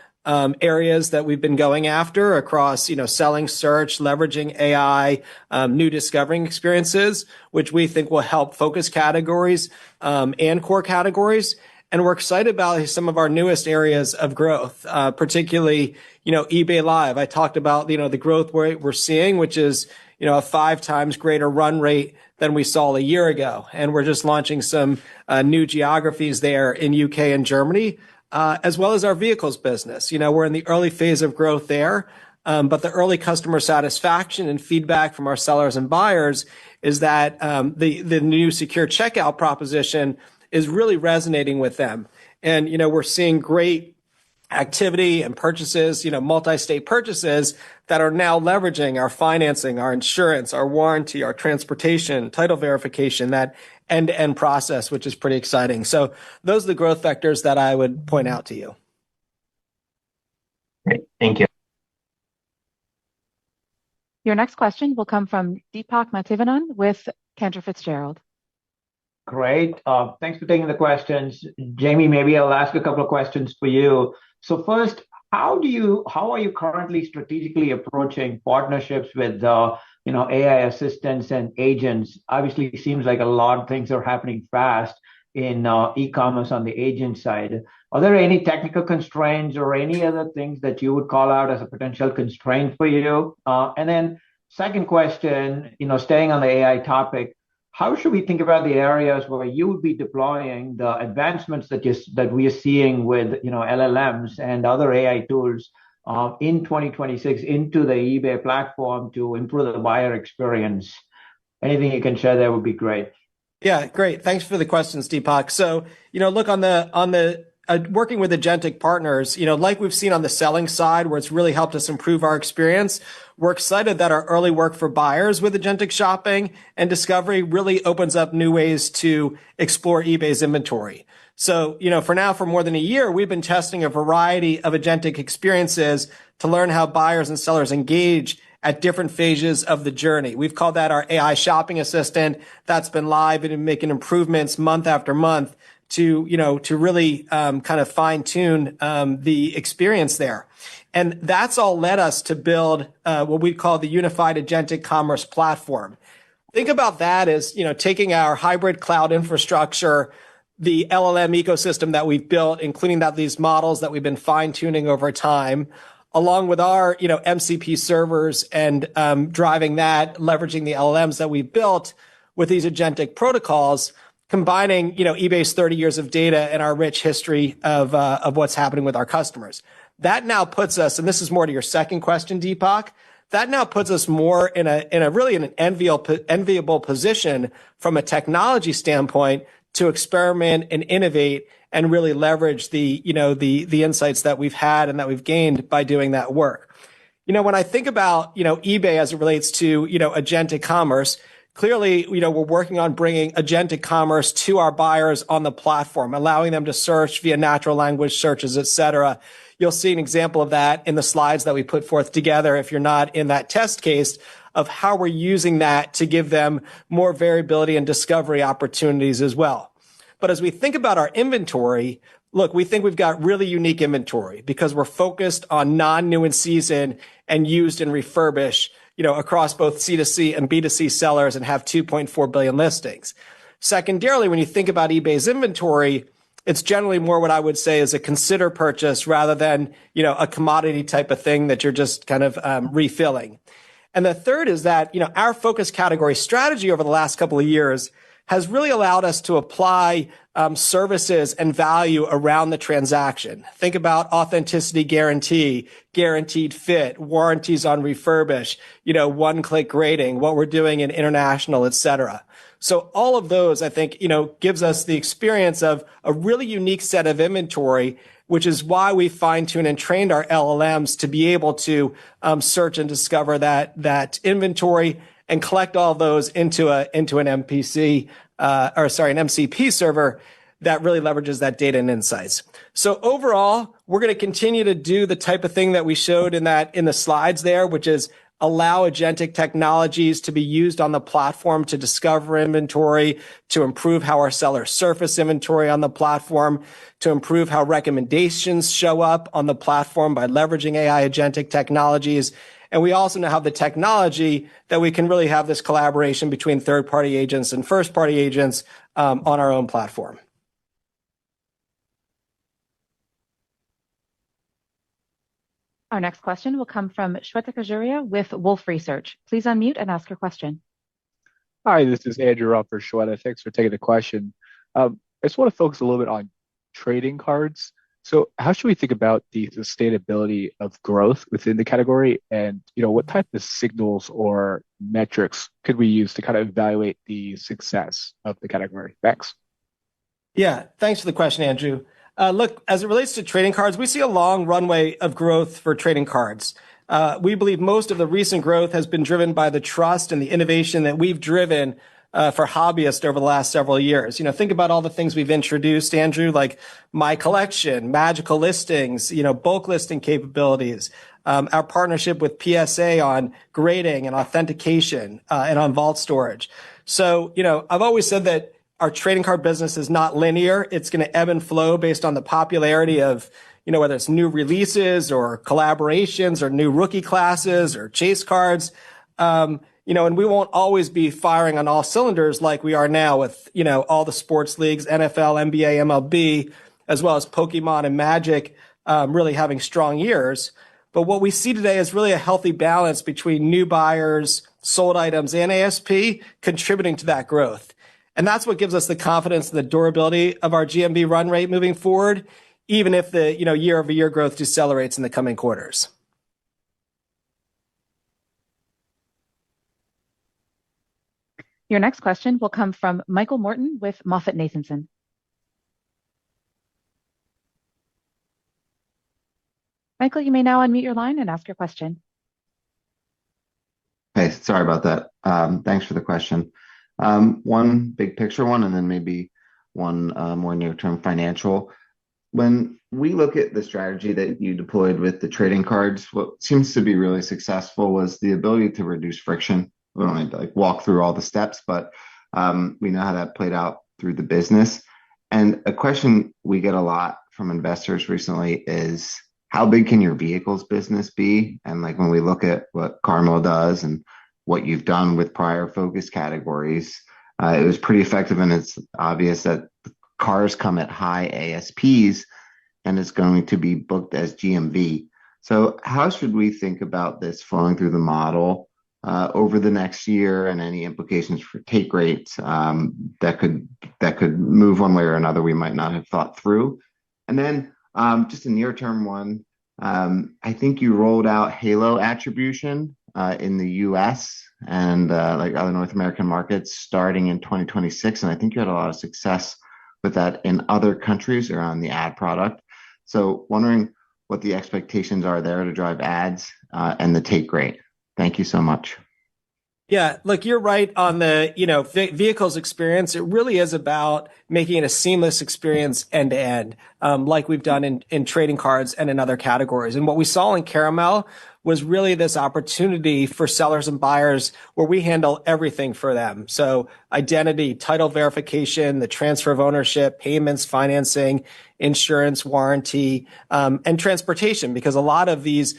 areas that we've been going after across, selling, search, leveraging AI, new discovering experiences, which we think will help focus categories and core categories. And we're excited about some of our newest areas of growth, particularly, eBay Live. I talked about, the growth rate we're seeing, which is, a 5 times greater run rate than we saw a year ago. And we're just launching some new geographies there in UK and Germany. As well as our vehicles business. We're in the early phase of growth there, but the early customer satisfaction and feedback from our sellers and buyers is that the new secure checkout proposition is really resonating with them. And, we're seeing great activity and purchases, multi-state purchases that are now leveraging our financing, our insurance, our warranty, our transportation, title verification, that end-to-end process, which is pretty exciting. So those are the growth vectors that I would point out to you. Great. Thank you. Your next question will come from Deepak Mathivanan with Cantor Fitzgerald. Great. Thanks for taking the questions. Jamie, maybe I'll ask a couple of questions for you. So first, how are you currently strategically approaching partnerships with AI assistants and agents? Obviously, it seems like a lot of things are happening fast in e-commerce on the agent side. Are there any technical constraints or any other things that you would call out as a potential constraint for you? And then second question, staying on the AI topic, how should we think about the areas where you would be deploying the advancements that we are seeing with LLMs and other AI tools in 2026 into the eBay platform to improve the buyer experience? Anything you can share there would be great. Yeah, great. Thanks for the questions, Deepak. So, look on the working with agentic partners, like we've seen on the selling side, where it's really helped us improve our experience. We're excited that our early work for buyers with agentic shopping and discovery really opens up new ways to explore eBay's inventory. So, for more than a year, we've been testing a variety of agentic experiences to learn how buyers and sellers engage at different phases of the journey. We've called that our AI shopping assistant. That's been live and making improvements month after month to really kind of fine tune the experience there. And that's all led us to build what we call the unified agentic commerce platform. Think about that as, taking our hybrid cloud infrastructure, the LLM ecosystem that we've built, including these models that we've been fine tuning over time, along with our, MCP servers and driving that, leveraging the LLMs that we've built with these agentic protocols, combining, eBay's 30 years of data and our rich history of what's happening with our customers. That now puts us, and this is more to your second question, Deepak, that now puts us more in an enviable position from a technology standpoint to experiment and innovate and really leverage the insights that we've had and that we've gained by doing that work. When I think about, eBay as it relates to, agentic commerce, clearly, we're working on bringing agentic commerce to our buyers on the platform, allowing them to search via natural language searches, et cetera. You'll see an example of that in the slides that we put forth together if you're not in that test case of how we're using that to give them more variability and discovery opportunities as well. But as we think about our inventory, look, we think we've got really unique inventory because we're focused on non-new in season and used and refurbish, across both C2C and B2C sellers and have 2.4 billion listings. Secondarily, when you think about eBay's inventory, it's generally more what I would say is a consider purchase rather than, a commodity type of thing that you're just kind of refilling. And the third is that, our focus category strategy over the last couple of years has really allowed us to apply services and value around the transaction. Think about authenticity guarantee, guaranteed fit, warranties on refurbish, one-click rating, what we're doing in international, et cetera. So all of those, I think, gives us the experience of a really unique set of inventory, which is why we fine-tuned and trained our LLMs to be able to search and discover that inventory and collect all those into an MCP server that really leverages that data and insights. So overall, we're going to continue to do the type of thing that we showed in the slides there, which is allow agentic technologies to be used on the platform to discover inventory, to improve how our sellers surface inventory on the platform, to improve how recommendations show up on the platform by leveraging AI agentic technologies. And we also now have the technology that we can really have this collaboration between third-party agents and first-party agents on our own platform. Our next question will come from Shweta Khajuria with Wolfe Research. Please unmute and ask your question. Hi, this is Andrew Rupp for Shweta. Thanks for taking the question. I just want to focus a little bit on trading cards. So how should we think about the sustainability of growth within the category? And, what type of signals or metrics could we use to kind of evaluate the success of the category? Thanks. Yeah, thanks for the question, Andrew. Look, as it relates to trading cards, we see a long runway of growth for trading cards. We believe most of the recent growth has been driven by the trust and the innovation that we've driven for hobbyists over the last several years. Think about all the things we've introduced, Andrew, like My Collection, magical listings, bulk listing capabilities, our partnership with PSA on grading and authentication, and on vault storage. So, I've always said that our trading card business is not linear. It's going to ebb and flow based on the popularity of, whether it's new releases or collaborations or new rookie classes or chase cards. And we won't always be firing on all cylinders like we are now with, all the sports leagues, NFL, NBA, MLB, as well as Pokemon and Magic, really having strong years. But what we see today is really a healthy balance between new buyers, sold items, and ASP contributing to that growth. And that's what gives us the confidence in the durability of our GMV run rate moving forward, even if the, year-over-year growth decelerates in the coming quarters. Your next question will come from Michael Morton with MoffettNathanson. Michael, you may now unmute your line and ask your question. Hey, sorry about that. Thanks for the question. One big picture one, and then maybe one more near-term financial. When we look at the strategy that you deployed with the trading cards, what seems to be really successful was the ability to reduce friction. We don't need to walk through all the steps, but we know how that played out through the business. And a question we get a lot from investors recently is, how big can your vehicles business be? And when we look at what Carmel does and what you've done with prior focus categories, it was pretty effective, and it's obvious that cars come at high ASPs and it's going to be booked as GMV. So how should we think about this flowing through the model over the next year, and any implications for take rates that could move one way or another we might not have thought through? And then just a near-term one, I think you rolled out Halo attribution in the US and other North American markets starting in 2026. And I think you had a lot of success with that in other countries around the ad product. So wondering what the expectations are there to drive ads and the take rate. Thank you so much. Yeah, look, you're right on the, vehicles experience. It really is about making it a seamless experience end to end, like we've done in trading cards and in other categories. And what we saw in Caramel was really this opportunity for sellers and buyers where we handle everything for them. So identity, title verification, the transfer of ownership, payments, financing, insurance, warranty, and transportation, because a lot of these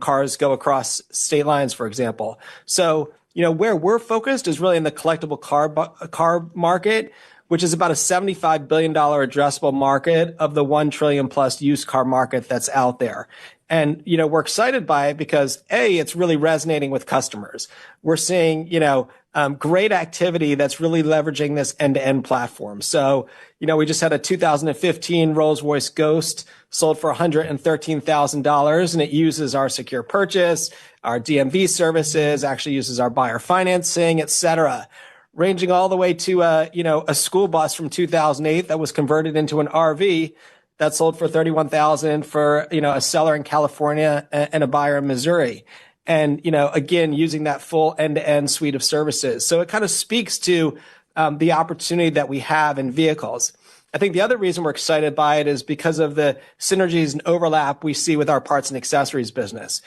cars go across state lines, for example. So where we're focused is really in the collectible car market, which is about a $75 billion addressable market of the 1 trillion plus used car market that's out there. And, we're excited by it because it's really resonating with customers. We're seeing, great activity that's really leveraging this end-to-end platform. So, we just had a 2015 Rolls-Royce Ghost sold for $113,000, and it uses our secure purchase, our DMV services, actually uses our buyer financing, et cetera, ranging all the way to a school bus from 2008 that was converted into an RV that sold for $31,000 for a seller in California and a buyer in Missouri. And again, using that full end-to-end suite of services. So it kind of speaks to the opportunity that we have in vehicles. I think the other reason we're excited by it is because of the synergies and overlap we see with our parts and accessories business.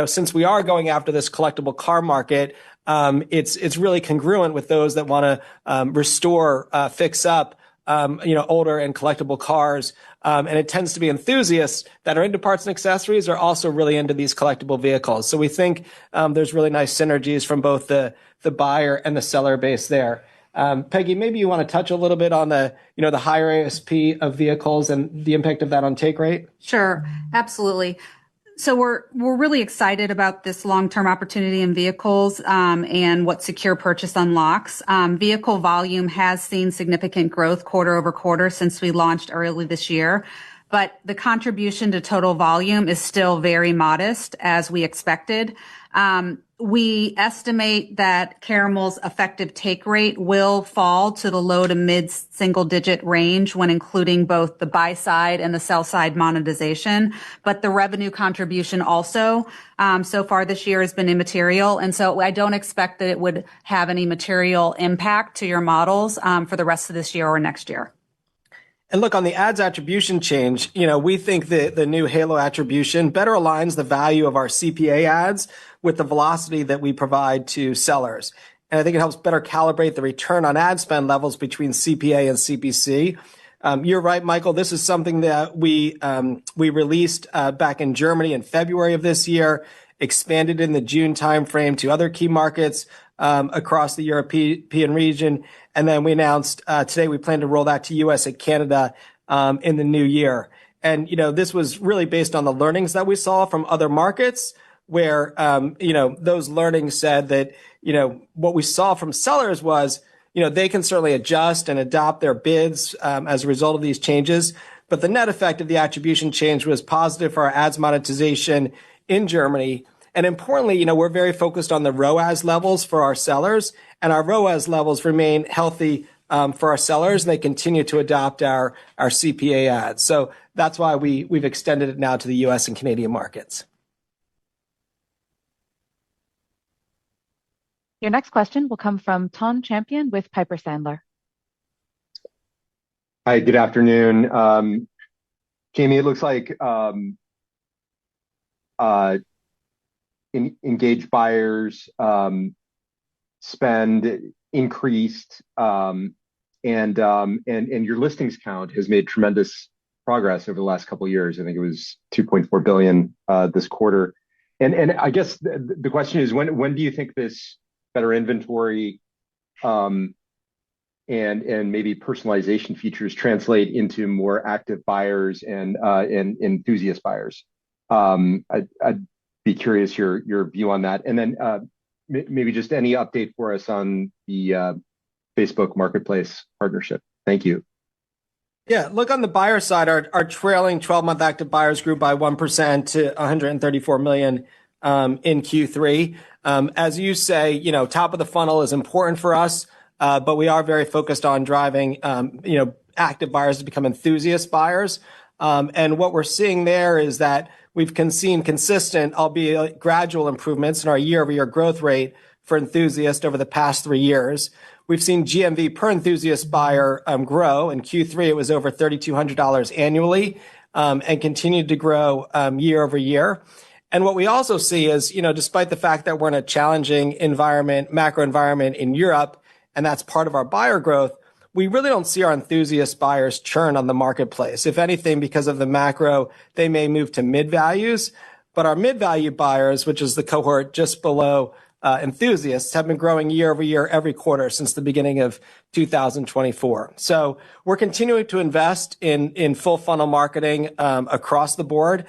Since we are going after this collectible car market, it's really congruent with those that want to restore, fix up, older and collectible cars. And it tends to be enthusiasts that are into parts and accessories are also really into these collectible vehicles. So we think there's really nice synergies from both the buyer and the seller base there. Peggy, maybe you want to touch a little bit on the higher ASP of vehicles and the impact of that on take rate? Sure, absolutely. So we're really excited about this long-term opportunity in vehicles and what secure purchase unlocks. Vehicle volume has seen significant growth quarter over quarter since we launched early this year, but the contribution to total volume is still very modest, as we expected. We estimate that Caramel's effective take rate will fall to the low to mid single digit range when including both the buy side and the sell side monetization. But the revenue contribution also, so far this year has been immaterial. And so I don't expect that it would have any material impact to your models, for the rest of this year or next year. And look, on the ads attribution change, we think that the new Halo attribution better aligns the value of our CPA ads with the velocity that we provide to sellers. And I think it helps better calibrate the return on ad spend levels between CPA and CPC. You're right, Michael. This is something that we released back in Germany in February of this year, expanded in the June timeframe to other key markets across the European region. And then we announced today we plan to roll that to US and Canada in the new year. And, this was really based on the learnings that we saw from other markets where, those learnings said that, what we saw from sellers was, they can certainly adjust and adopt their bids as a result of these changes. But the net effect of the attribution change was positive for our ads monetization in Germany. And importantly, we're very focused on the ROAS levels for our sellers, and our ROAS levels remain healthy for our sellers, and they continue to adopt our CPA ads. So that's why we've extended it now to the US and Canadian markets. Your next question will come from Tom Champion with Piper Sandler. Hi, good afternoon. Jamie, it looks like engaged buyers spend increased, and your listings count has made tremendous progress over the last couple of years. I think it was 2.4 billion this quarter. And I guess the question is, when do you think this better inventory and maybe personalization features translate into more active buyers and enthusiast buyers? I'd be curious your view on that. And then maybe just any update for us on the Facebook Marketplace partnership. Thank you. Yeah, look, on the buyer side, our trailing 12-month active buyers grew by 1% to 134 million in Q3. As you say, top of the funnel is important for us, but we are very focused on driving, active buyers to become enthusiast buyers. And what we're seeing there is that we've seen consistent, albeit gradual improvements in our year-over-year growth rate for enthusiasts over the past 3 years. We've seen GMV per enthusiast buyer grow. In Q3, it was over $3,200 annually and continued to grow year over year. And what we also see is, despite the fact that we're in a challenging macro environment in Europe, and that's part of our buyer growth, we really don't see our enthusiast buyers churn on the marketplace. If anything, because of the macro, they may move to mid values. But our mid-value buyers, which is the cohort just below enthusiasts, have been growing year over year every quarter since the beginning of 2024. So we're continuing to invest in full funnel marketing across the board.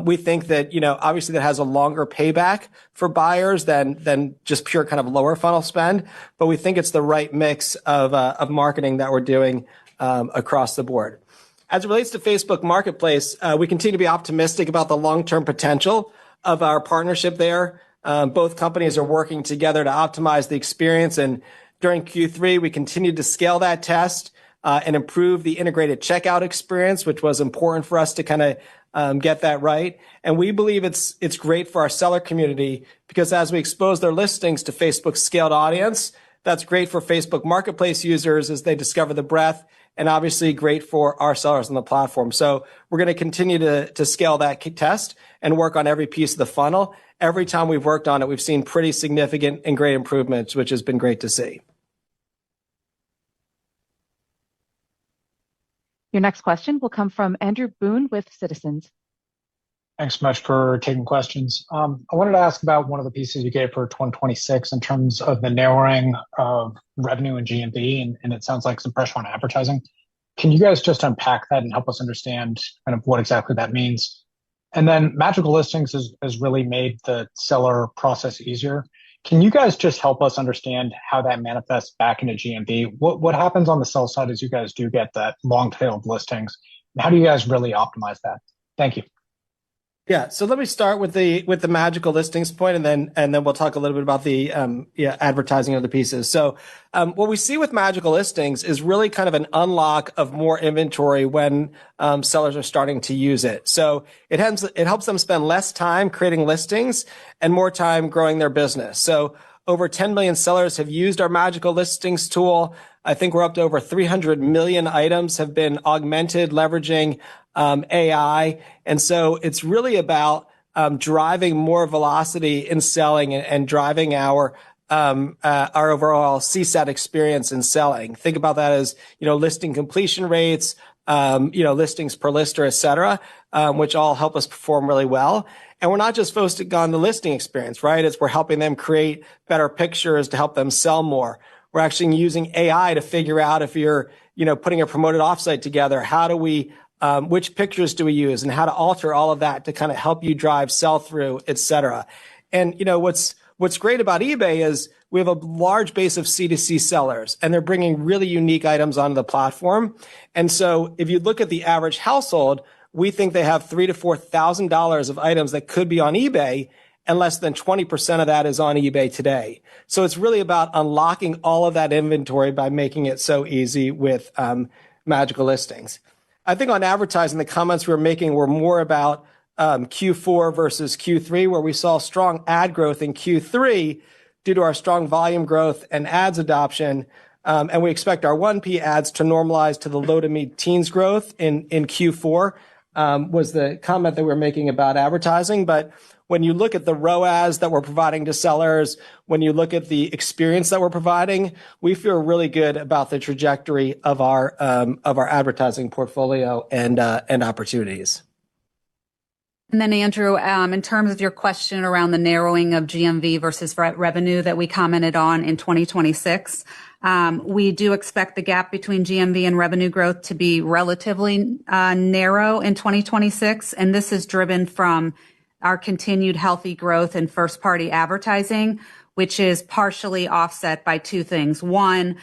We think that, obviously that has a longer payback for buyers than just pure kind of lower funnel spend. But we think it's the right mix of marketing that we're doing across the board. As it relates to Facebook Marketplace, we continue to be optimistic about the long-term potential of our partnership there. Both companies are working together to optimize the experience. And during Q3, we continued to scale that test and improve the integrated checkout experience, which was important for us to kind of get that right. And we believe it's great for our seller community because as we expose their listings to Facebook's scaled audience, that's great for Facebook Marketplace users as they discover the breadth, and obviously great for our sellers on the platform. So we're going to continue to scale that test and work on every piece of the funnel. Every time we've worked on it, we've seen pretty significant and great improvements, which has been great to see. Your next question will come from Andrew Boone with Citizens. Thanks so much for taking questions. I wanted to ask about one of the pieces you gave for 2026 in terms of the narrowing of revenue and GMV, and it sounds like some pressure on advertising. Can you guys just unpack that and help us understand kind of what exactly that means? And then Magical Listings has really made the seller process easier. Can you guys just help us understand how that manifests back into GMV? What happens on the sell side as you guys do get that long tail of listings? And how do you guys really optimize that? Thank you. Yeah, so let me start with the Magical Listings point, and then we'll talk a little bit about the advertising of the pieces. So what we see with Magical Listings is really kind of an unlock of more inventory when sellers are starting to use it. So it helps them spend less time creating listings and more time growing their business. So over 10 million sellers have used our Magical Listings tool. I think we're up to over 300 million items have been augmented, leveraging AI. And so it's really about driving more velocity in selling and driving our overall CSAT experience in selling. Think about that as, listing completion rates, listings per lister, et cetera, which all help us perform really well. And we're not just focused on the listing experience, right? We're helping them create better pictures to help them sell more. We're actually using AI to figure out if you're, putting a promoted offsite together, which pictures do we use and how to alter all of that to kind of help you drive sell through, et cetera. And, what's great about eBay is we have a large base of C2C sellers and they're bringing really unique items onto the platform. And so if you look at the average household, we think they have $3,000 to $4,000 of items that could be on eBay, and less than 20% of that is on eBay today. So it's really about unlocking all of that inventory by making it so easy with Magical Listings. I think on advertising, the comments we were making were more about Q4 versus Q3, where we saw strong ad growth in Q3 due to our strong volume growth and ads adoption. And we expect our 1P ads to normalize to the low to mid teens growth in Q4 was the comment that we were making about advertising. But when you look at the ROAS that we're providing to sellers, when you look at the experience that we're providing, we feel really good about the trajectory of our advertising portfolio and opportunities. And then Andrew, in terms of your question around the narrowing of GMV versus revenue that we commented on in 2026, we do expect the gap between GMV and revenue growth to be relatively narrow in 2026. And this is driven from our continued healthy growth in first-party advertising, which is partially offset by two things. One,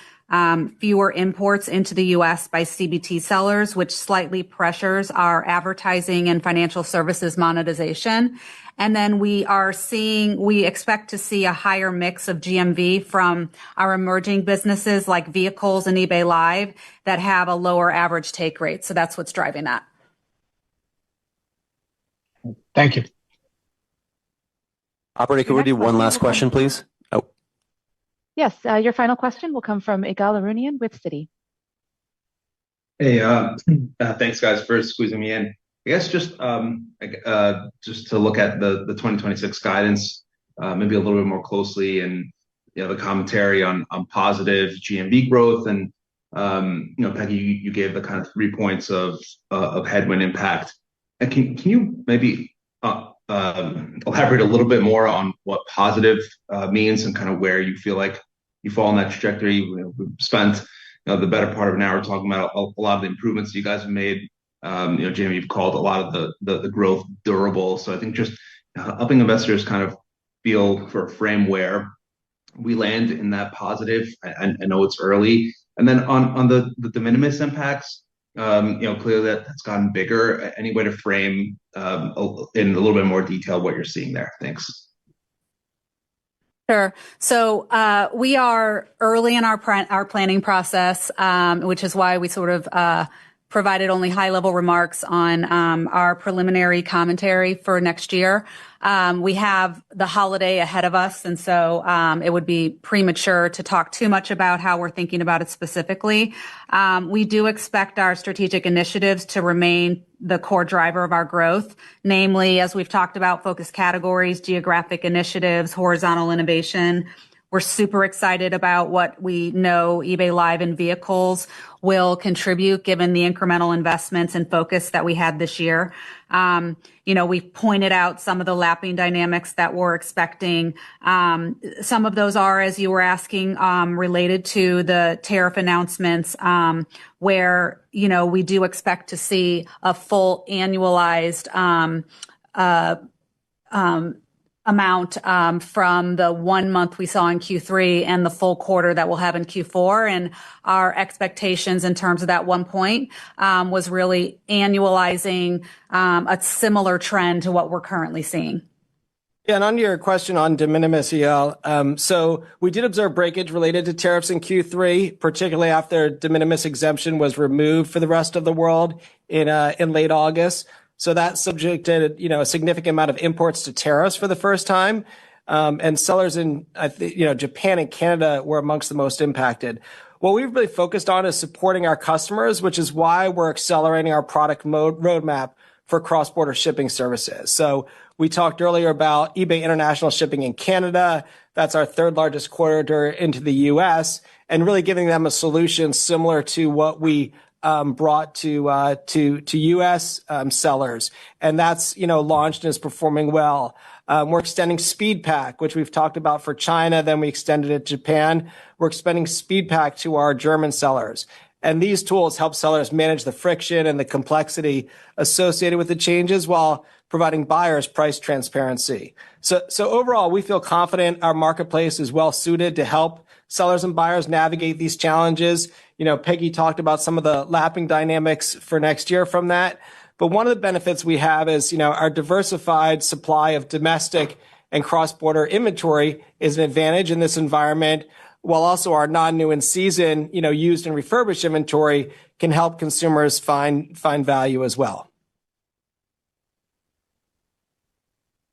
fewer imports into the U.S. by CBT sellers, which slightly pressures our advertising and financial services monetization. And then we expect to see a higher mix of GMV from our emerging businesses like vehicles and eBay Live that have a lower average take rate. So that's what's driving that. Thank you. Operator, could we do one last question, please? Oh, Yes, your final question will come from Ygal Arounian with Citi. Hey, thanks guys for squeezing me in. I guess just to look at the 2026 guidance, maybe a little bit more closely, and the commentary on positive GMV growth, and Peggy, you gave the kind of 3 points of headwind impact. And can you maybe elaborate a little bit more on what positive means, and kind of where you feel like you fall in that trajectory? We've spent the better part of an hour talking about a lot of the improvements you guys have made. Jamie, you've called a lot of the growth durable. So I think just helping investors kind of feel for a frame where we land in that positive. I know it's early. And then on the de minimis impacts, clearly that's gotten bigger. Any way to frame in a little bit more detail what you're seeing there? Thanks. Sure. So we are early in our planning process, which is why we sort of provided only high-level remarks on our preliminary commentary for next year. We have the holiday ahead of us, and so it would be premature to talk too much about how we're thinking about it specifically. We do expect our strategic initiatives to remain the core driver of our growth, namely, as we've talked about, focus categories, geographic initiatives, horizontal innovation. We're super excited about what we know eBay Live and vehicles will contribute, given the incremental investments and focus that we had this year. We've pointed out some of the lapping dynamics that we're expecting. Some of those are, as you were asking, related to the tariff announcements, where, we do expect to see a full annualized amount from the 1 month we saw in Q3 and the full quarter that we'll have in Q4. And our expectations in terms of that 1 point was really annualizing a similar trend to what we're currently seeing. Yeah, and on your question on de minimis, so we did observe breakage related to tariffs in Q3, particularly after de minimis exemption was removed for the rest of the world in late August. So that subjected, a significant amount of imports to tariffs for the first time. And sellers in, Japan and Canada were amongst the most impacted. What we've really focused on is supporting our customers, which is why we're accelerating our product roadmap for cross-border shipping services. So we talked earlier about eBay International Shipping in Canada. That's our third largest corridor into the U.S., and really giving them a solution similar to what we brought to U.S. sellers, and that's launched and is performing well. We're extending SpeedPack, which we've talked about for China. Then we extended it to Japan. We're expanding SpeedPack to our German sellers, and these tools help sellers manage the friction and the complexity associated with the changes while providing buyers price transparency. So overall, we feel confident our marketplace is well suited to help sellers and buyers navigate these challenges. Peggy talked about some of the lapping dynamics for next year from that. But one of the benefits we have is, our diversified supply of domestic and cross-border inventory is an advantage in this environment, while also our non-new in season, used and refurbished inventory can help consumers find value as well.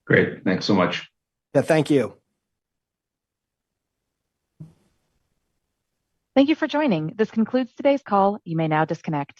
Great. Thanks so much. Yeah, thank you. Thank you for joining. This concludes today's call. You may now disconnect.